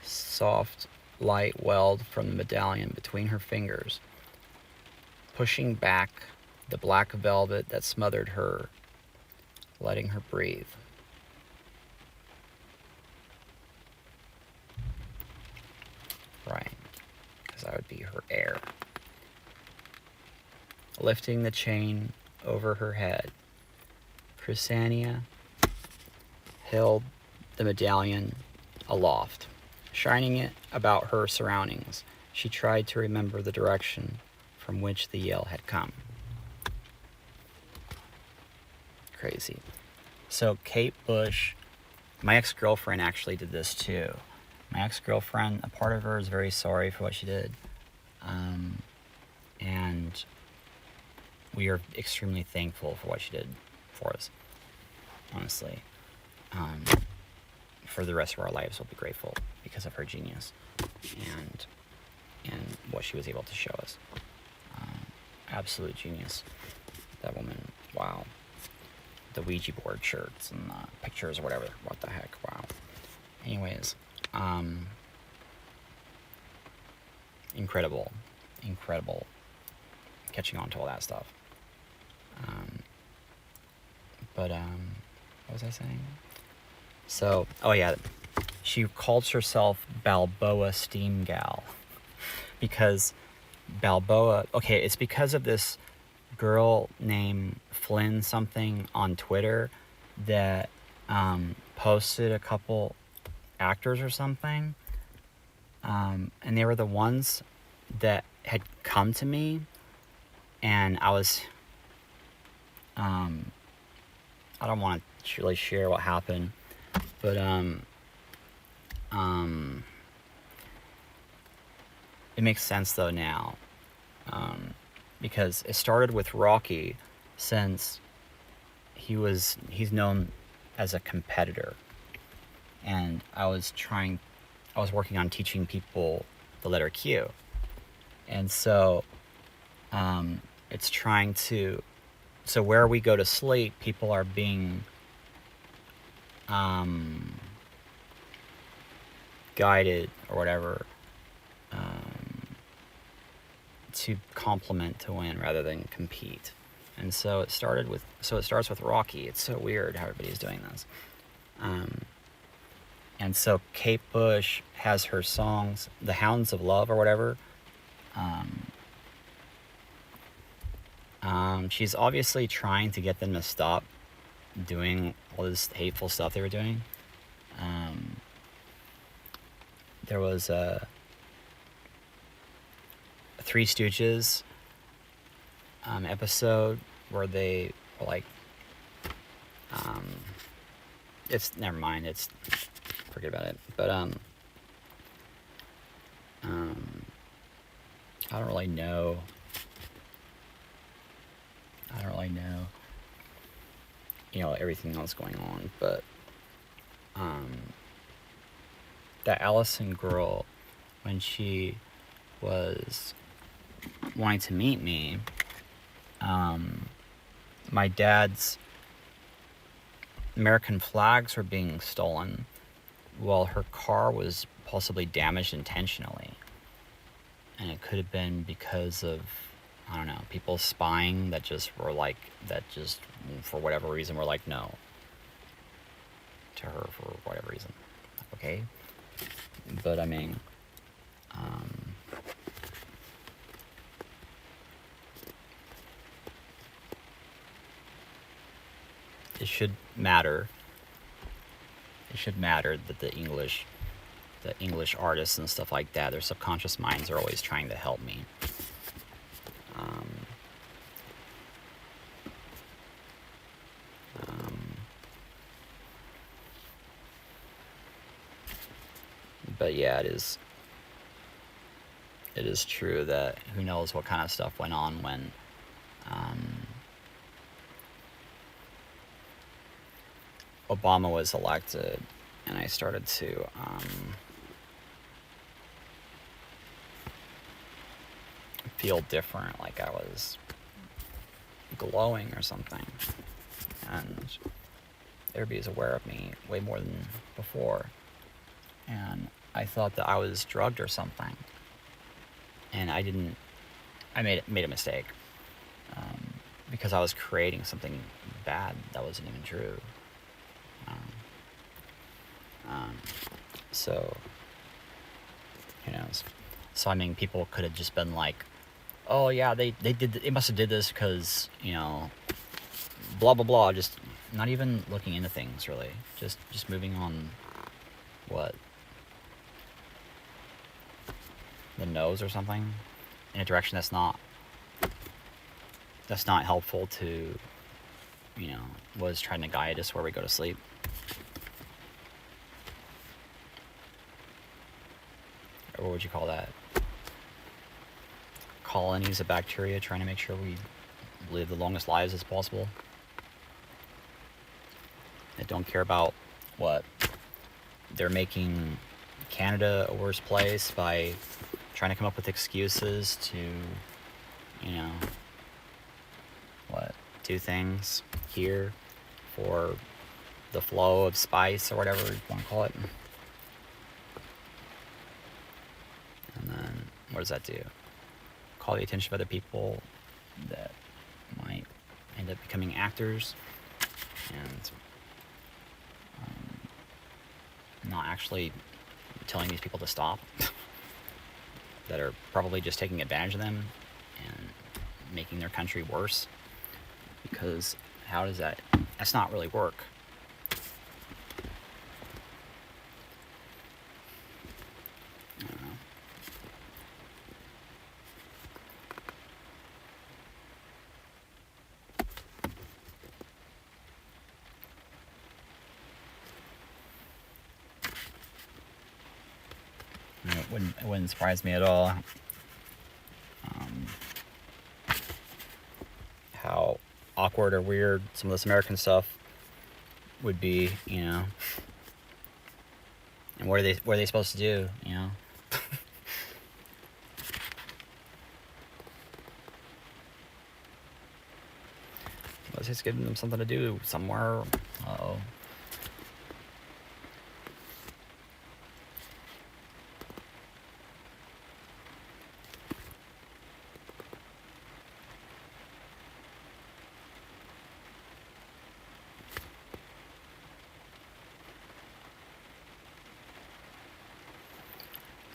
Soft light welled from the medallion between her fingers, pushing back the black velvet that smothered her, letting her breathe. Right, because I would be her heir. Lifting the chain over her head, Chrysania held the medallion aloft, shining it about her surroundings. She tried to remember the direction from which the yell had come. Crazy. So Kate Bush, my ex-girlfriend actually did this too. My ex-girlfriend, a part of her is very sorry for what she did. And we are extremely thankful for what she did for us, honestly. For the rest of our lives, we'll be grateful because of her genius and what she was able to show us. Absolute genius. That woman, wow. The Ouija board shirts and the pictures or whatever. What the heck, wow. Anyways, incredible catching on to all that stuff. What was I saying? So, oh yeah, she calls herself Balboa Steam Gal because Balboa, okay, it's because of this girl named Flynn something on Twitter that posted a couple actors or something, and they were the ones that had come to me, and I was I don't want to really share what happened, but it makes sense though now, because it started with Rocky, since he's known as a competitor, and I was working on teaching people the letter Q, and so it's trying to, so where we go to sleep, people are being guided or whatever, to complement to win rather than compete. And so it starts with Rocky. It's so weird how everybody's doing this. And so Kate Bush has her songs, The Hounds of Love or whatever. She's obviously trying to get them to stop doing all this hateful stuff they were doing. There was a Three Stooges episode where they were like, it's, never mind, it's, forget about it, but I don't really know, everything else going on, but that Allison girl, when she was wanting to meet me, my dad's American flags were being stolen while her car was possibly damaged intentionally. And it could have been because of, I don't know, people spying that just, for whatever reason, were like, no, to her for whatever reason. Okay? But I mean, it should matter. It should matter that the English artists and stuff like that, their subconscious minds are always trying to help me. But yeah, it is true that who knows what kind of stuff went on when um, Obama was elected, and I started to feel different, like I was glowing or something, and everybody was aware of me way more than before, and I thought that I was drugged or something, and I made a mistake, because I was creating something bad that wasn't even true. Um, um, so who knows? So I mean, people could have just been like, "Oh yeah, they must have did this because blah blah blah." Just not even looking into things really. Just moving on. What, the nose or something in a direction that's not helpful to was trying to guide us where we go to sleep. Or what would you call that? Colonies of bacteria trying to make sure we live the longest lives as possible. They don't care about what they're making Canada a worse place by trying to come up with excuses to, what, do things here for the flow of spice or whatever you want to call it. And then what does that do? Call the attention of other people that might end up becoming actors and not actually telling these people to stop, that are probably just taking advantage of them and making their country worse. Because how does that's not really work. I don't know. It wouldn't surprise me at all how awkward or weird some of this American stuff would be, and what are they supposed to do, Let's just give them something to do somewhere. Uh-oh.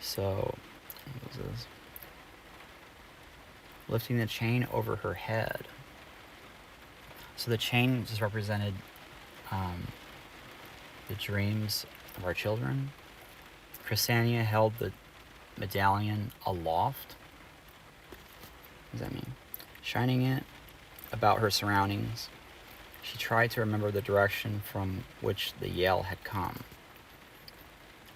So, what was this? Lifting the chain over her head. So the chain just represented the dreams of our children. Chrysania held the medallion aloft. What does that mean? Shining it about her surroundings, she tried to remember the direction from which the yell had come.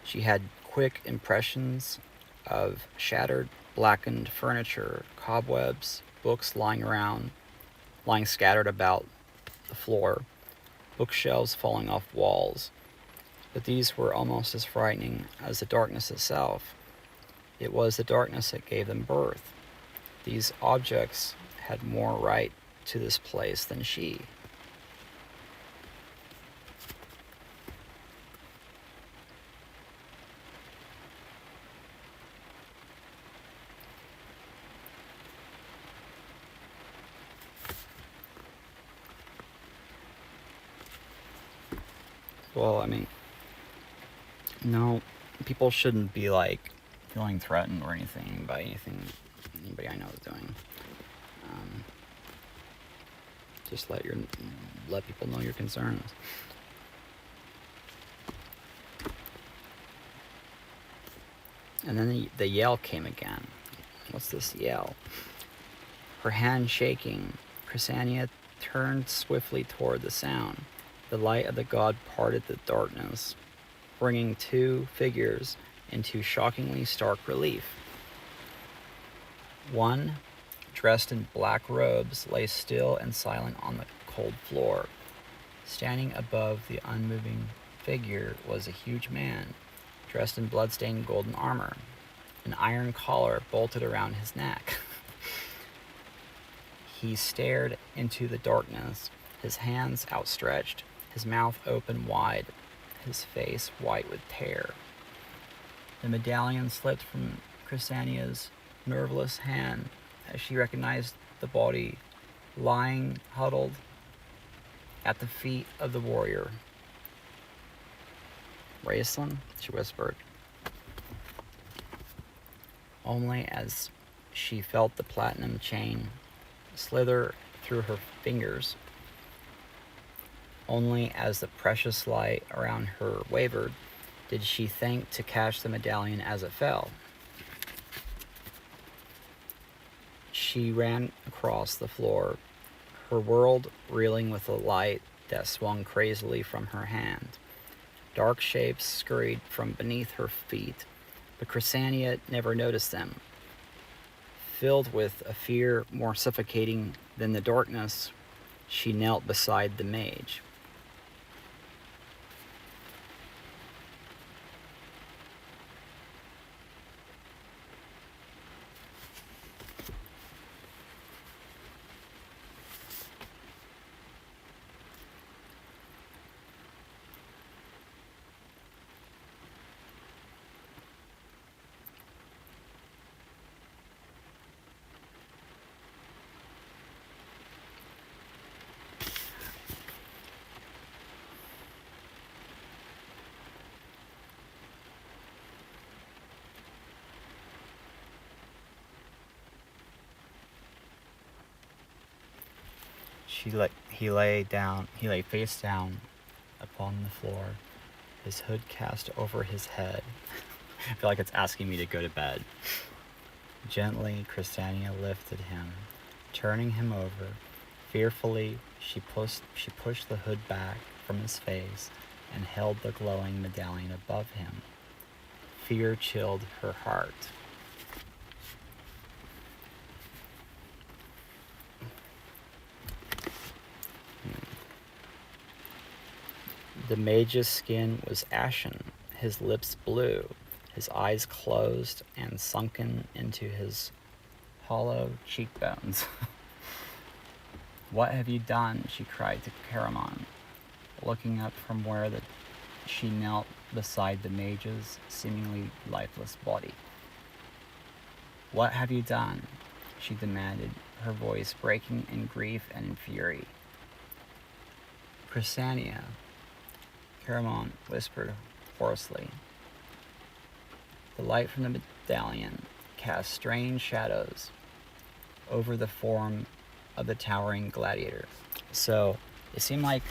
She had quick impressions of shattered, blackened furniture, cobwebs, books lying scattered about the floor, bookshelves falling off walls. But these were almost as frightening as the darkness itself. It was the darkness that gave them birth. These objects had more right to this place than she. Well, I mean, no, people shouldn't be like feeling threatened or anything by anything anybody I know is doing. Just let people know your concerns. And then the yell came again. What's this yell? Her hand shaking, Chrysania turned swiftly toward the sound. The light of the god parted the darkness, bringing two figures into shockingly stark relief. One, dressed in black robes, lay still and silent on the cold floor. Standing above the unmoving figure was a huge man, dressed in blood-stained golden armor. An iron collar bolted around his neck. He stared into the darkness, his hands outstretched, his mouth open wide, his face white with terror. The medallion slipped from Crysania's nerveless hand as she recognized the body lying huddled at the feet of the warrior. "Raistlin," she whispered. Only as she felt the platinum chain slither through her fingers, only as the precious light around her wavered, did she think to catch the medallion as it fell. She ran across the floor, her world reeling with the light that swung crazily from her hand. Dark shapes scurried from beneath her feet, but Crysania never noticed them. Filled with a fear more suffocating than the darkness, she knelt beside the mage. He lay face down upon the floor, his hood cast over his head. I feel like it's asking me to go to bed. Gently, Crysania lifted him, turning him over. Fearfully, she pushed the hood back from his face and held the glowing medallion above him. Fear chilled her heart. The mage's skin was ashen, his lips blue, his eyes closed and sunken into his hollow cheekbones. "What have you done?" she cried to Caramon, looking up from where she knelt beside the mage's seemingly lifeless body. "What have you done?" she demanded, her voice breaking in grief and in fury. "Crysania," Caramon whispered hoarsely. The light from the medallion cast strange shadows over the form of the towering gladiator. So it seemed like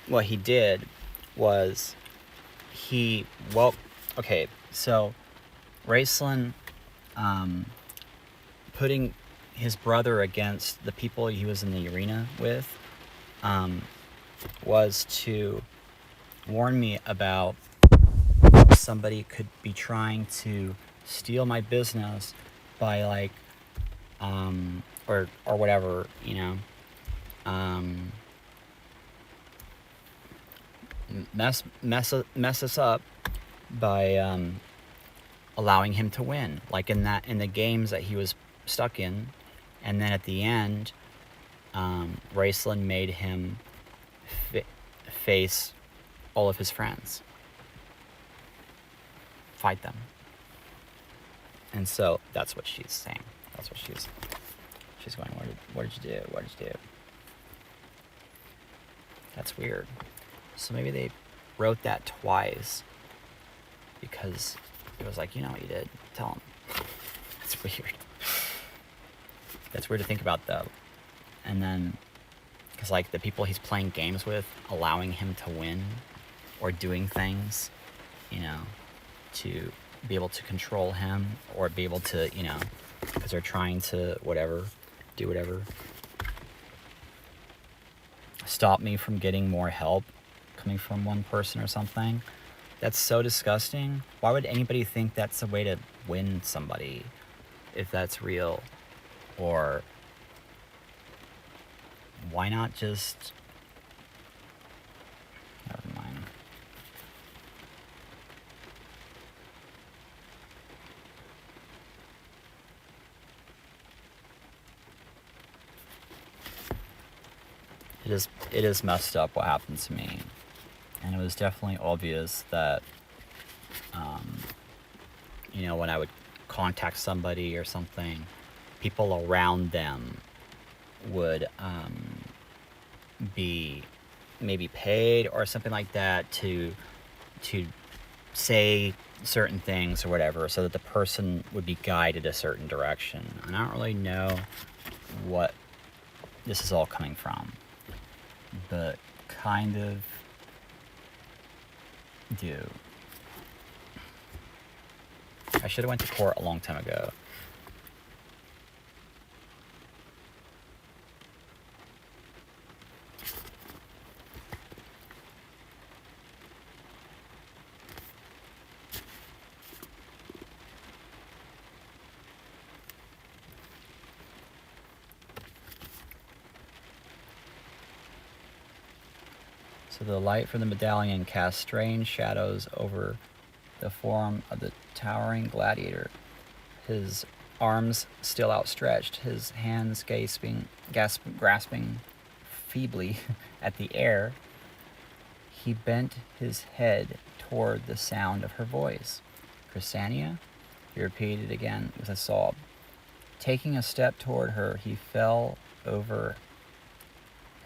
what he did was so Raistlin putting his brother against the people he was in the arena with was to warn me about somebody could be trying to steal my business by or whatever, mess us up by allowing him to win, like in the games that he was stuck in, and then at the end, Raistlin made him face all of his friends, fight them, and so that's what she's saying. That's what she's going. What did you do? What did you do? That's weird. So maybe they wrote that twice because it was like, you know what you did. Tell him. That's weird. That's weird to think about, though. And then, because the people he's playing games with, allowing him to win or doing things, to be able to control him or be able to, because they're trying to do whatever. Stop me from getting more help coming from one person or something. That's so disgusting. Why would anybody think that's a way to win somebody if that's real? Or why not just... Never mind. It is messed up what happened to me. And it was definitely obvious that, when I would contact somebody or something, people around them would be maybe paid or something like that to say certain things or whatever, so that the person would be guided a certain direction. And I don't really know what this is all coming from, but kind of do. I should have went to court a long time ago. So the light from the medallion cast strange shadows over the form of the towering gladiator. His arms still outstretched, his hands grasping feebly at the air, he bent his head toward the sound of her voice. "Crysania?" he repeated again with a sob. Taking a step toward her, he fell over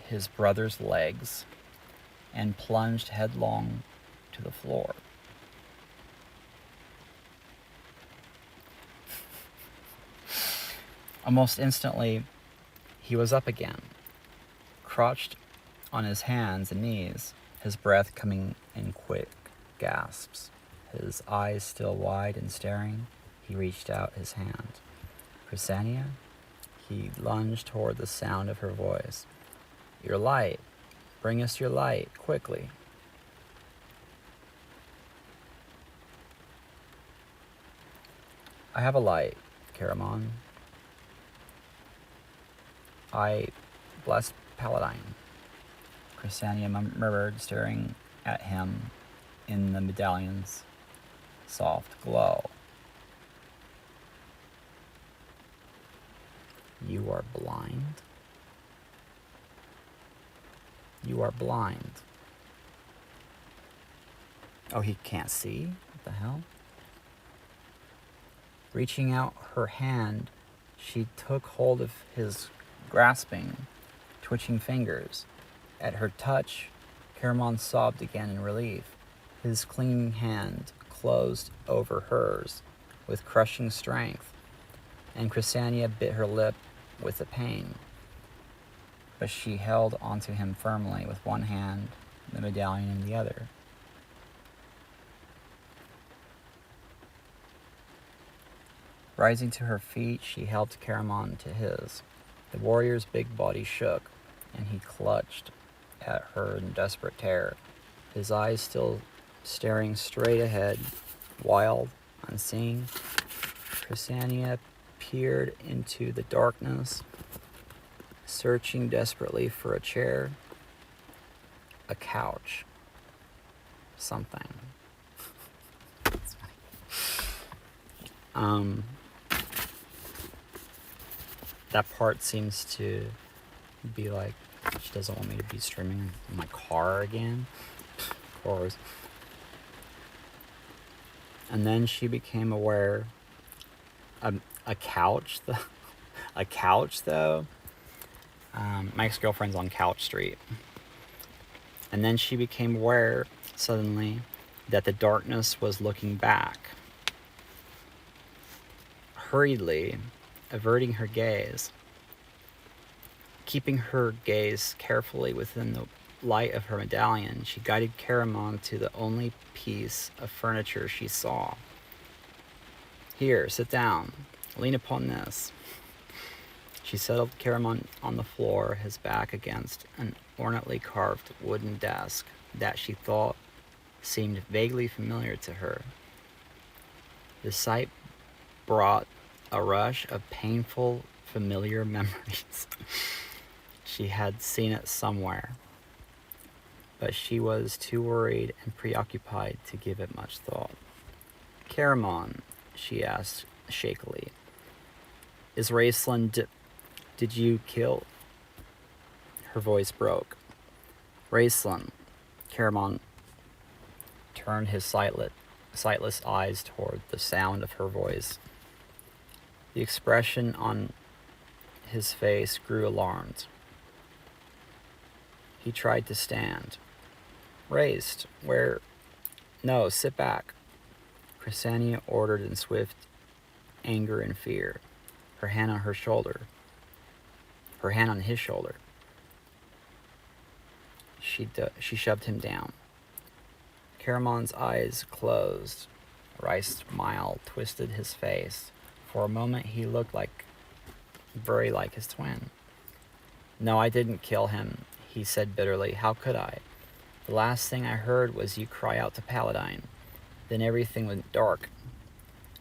his brother's legs and plunged headlong to the floor. Almost instantly, he was up again, crouched on his hands and knees, his breath coming in quick gasps. His eyes still wide and staring, he reached out his hand. "Crysania?" He lunged toward the sound of her voice. "Your light. Bring us your light, quickly." "I have a light, Caramon. I bless Paladine," Crysania murmured, staring at him in the medallion's soft glow. "You are blind? You are blind." Oh, he can't see? What the hell? Reaching out her hand, she took hold of his grasping, twitching fingers. At her touch, Caramon sobbed again in relief. His clinging hand closed over hers with crushing strength, and Crysania bit her lip with the pain. But she held onto him firmly with one hand, the medallion in the other. Rising to her feet, she helped Caramon to his. The warrior's big body shook, and he clutched at her in desperate terror, his eyes still staring straight ahead, wild, unseeing. Crysania peered into the darkness, searching desperately for a chair, a couch, something. That's funny. That part seems to be like she doesn't want me to be streaming in my car again. Of course. And then she became aware a couch, a couch though. My ex-girlfriend's on Couch Street. And then she became aware suddenly that the darkness was looking back. Hurriedly, averting her gaze, keeping her gaze carefully within the light of her medallion, she guided Caramon to the only piece of furniture she saw. "Here, sit down. Lean upon this." She settled Caramon on the floor, his back against an ornately carved wooden desk that she thought seemed vaguely familiar to her. The sight brought a rush of painful, familiar memories. She had seen it somewhere, but she was too worried and preoccupied to give it much thought. Caramon, she asked shakily, is Raceland did you kill? Her voice broke. Raceland. Caramon turned his sightless eyes toward the sound of her voice. The expression on his face grew alarmed. He tried to stand. Raised, where? No, sit back. Cressania ordered in swift anger and fear, her hand on his shoulder. She shoved him down. Caramon's eyes closed. A wry smile twisted his face. For a moment he looked very like his twin. No, I didn't kill him, he said bitterly. How could I? The last thing I heard was you cry out to Paladine. Then everything went dark.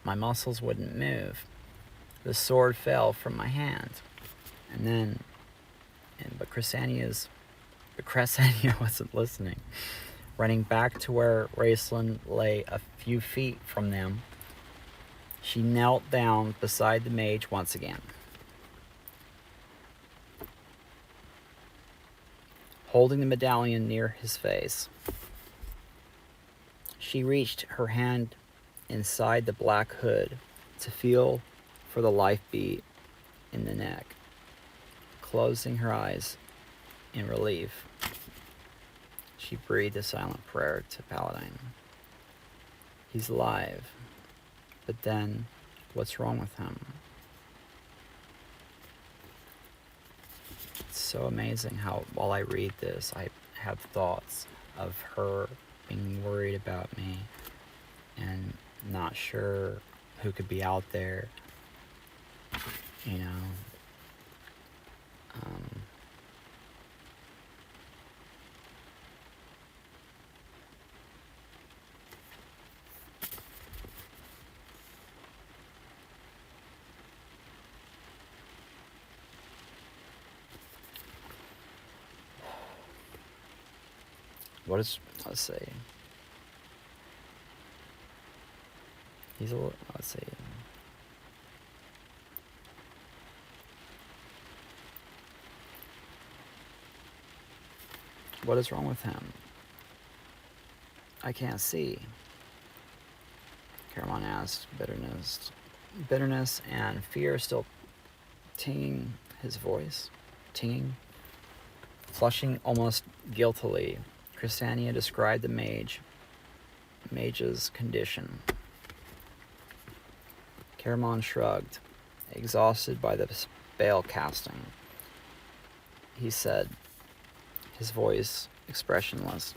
My muscles wouldn't move. The sword fell from my hand. But Cressania wasn't listening. Running back to where Raceland lay a few feet from them, she knelt down beside the mage once again. Holding the medallion near his face, she reached her hand inside the black hood to feel for the life beat in the neck. Closing her eyes in relief, she breathed a silent prayer to Paladine. He's alive, but then what's wrong with him? It's so amazing how while I read this, I have thoughts of her being worried about me and not sure who could be out there, you know. Let's see. Let's see. What is wrong with him? I can't see. Caramon asked, bitterness and fear still tinging his voice. Flushing almost guiltily, Cressania described the mage's condition. Caramon shrugged, exhausted by the spell casting. He said, his voice expressionless,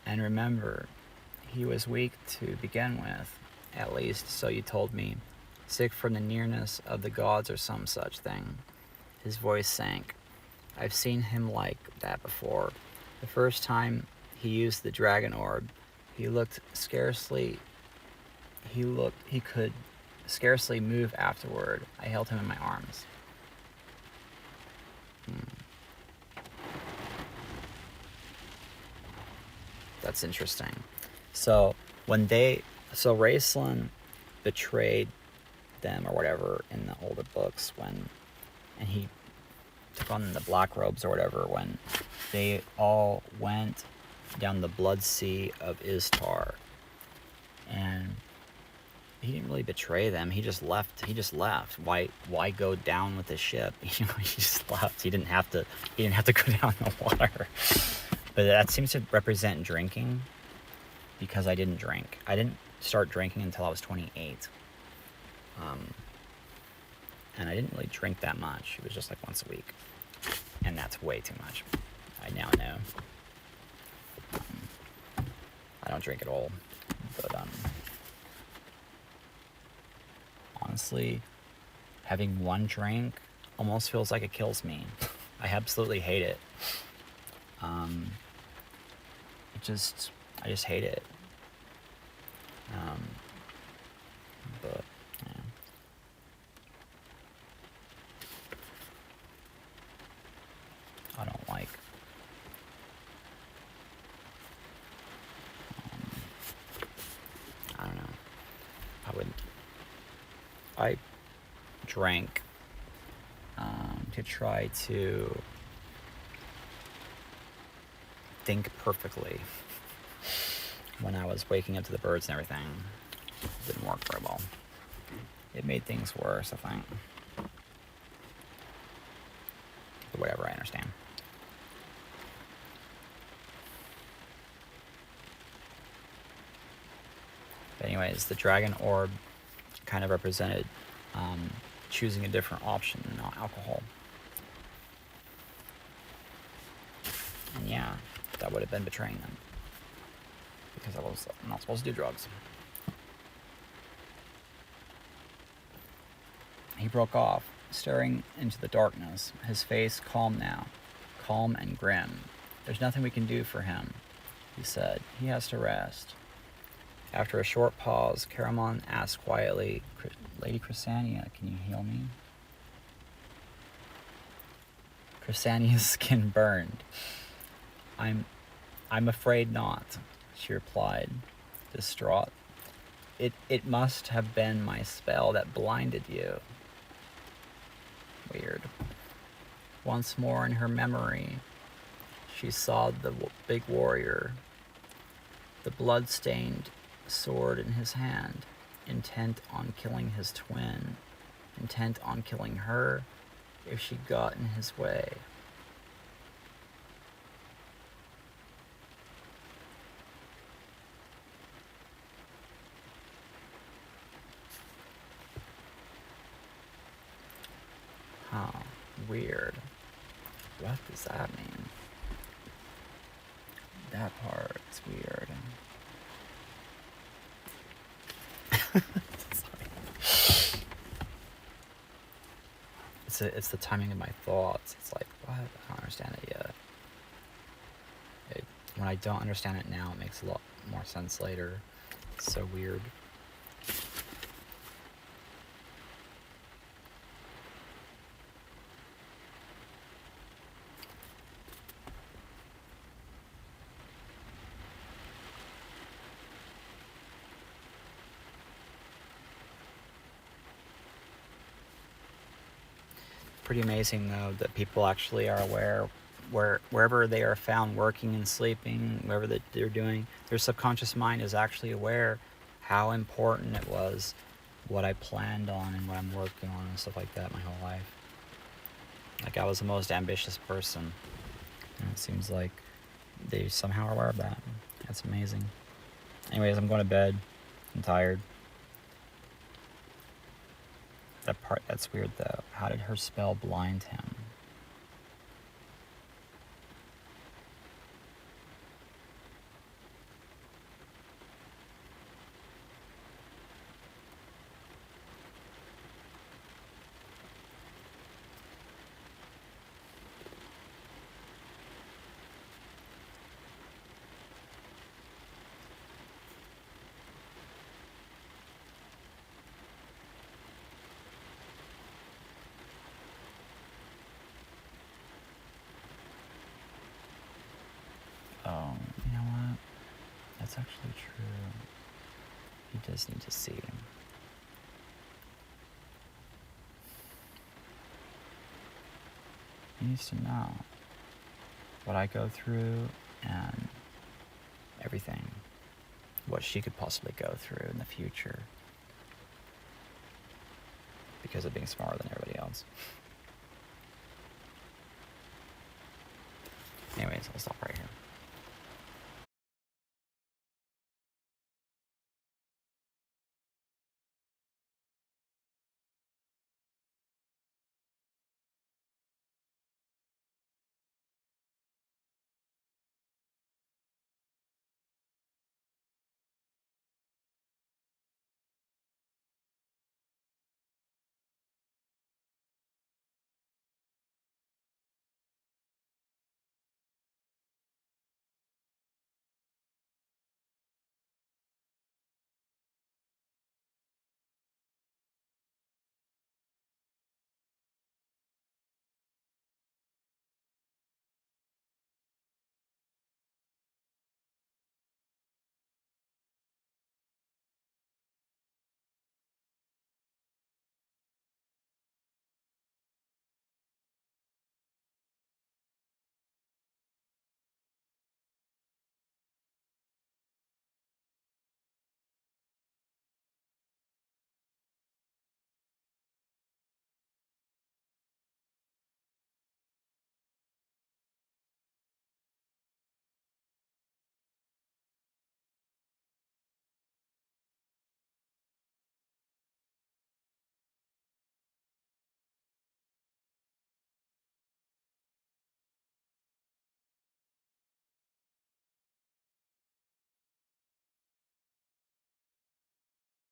and remember, he was weak to begin with, at least so you told me, sick from the nearness of the gods or some such thing. His voice sank. I've seen him like that before. The first time he used the dragon orb, he could scarcely move afterward. I held him in my arms. That's interesting. So Raceland betrayed them or whatever in the older books and he took on the black robes or whatever when they all went down the blood sea of Istar. And he didn't really betray them. He just left. Why go down with the ship? He just left. He didn't have to go down the water. But that seems to represent drinking, because I didn't drink. I didn't start drinking until I was 28. And I didn't really drink that much. It was just like once a week. And that's way too much. I now know. I don't drink at all. But honestly, having one drink almost feels like it kills me. I absolutely hate it. I just hate it. But yeah. I don't like. I don't know. I would. I drank to try to think perfectly when I was waking up to the birds and everything. It didn't work very well. It made things worse, I think. But whatever, I understand. But anyways, the dragon orb kind of represented choosing a different option, not alcohol. And yeah, that would have been betraying them. Because I was not supposed to do drugs. He broke off, staring into the darkness, his face calm now, calm and grim. There's nothing we can do for him, he said. He has to rest. After a short pause, Caramon asked quietly, Lady Chrysania, can you heal me? Chrysania's skin burned. I'm afraid not, she replied, distraught. It must have been my spell that blinded you. Weird. Once more in her memory, she saw the big warrior, the blood-stained sword in his hand, intent on killing his twin, intent on killing her if she got in his way. Huh, weird. What does that mean? That part's weird. It's the timing of my thoughts. It's like, what? I don't understand it yet. When I don't understand it now, it makes a lot more sense later. It's so weird. Pretty amazing though that people actually are aware wherever they are found working and sleeping, whatever they're doing, their subconscious mind is actually aware how important it was what I planned on and what I'm working on and stuff like that my whole life. Like I was the most ambitious person, and it seems like they somehow are aware of that. That's amazing. Anyways, I'm going to bed. I'm tired. That part, that's weird though. How did her spell blind him? Oh, you know what? That's actually true. He does need to see. He needs to know what I go through and everything. What she could possibly go through in the future. Because of being smarter than everybody else. Anyways, I'll stop right here.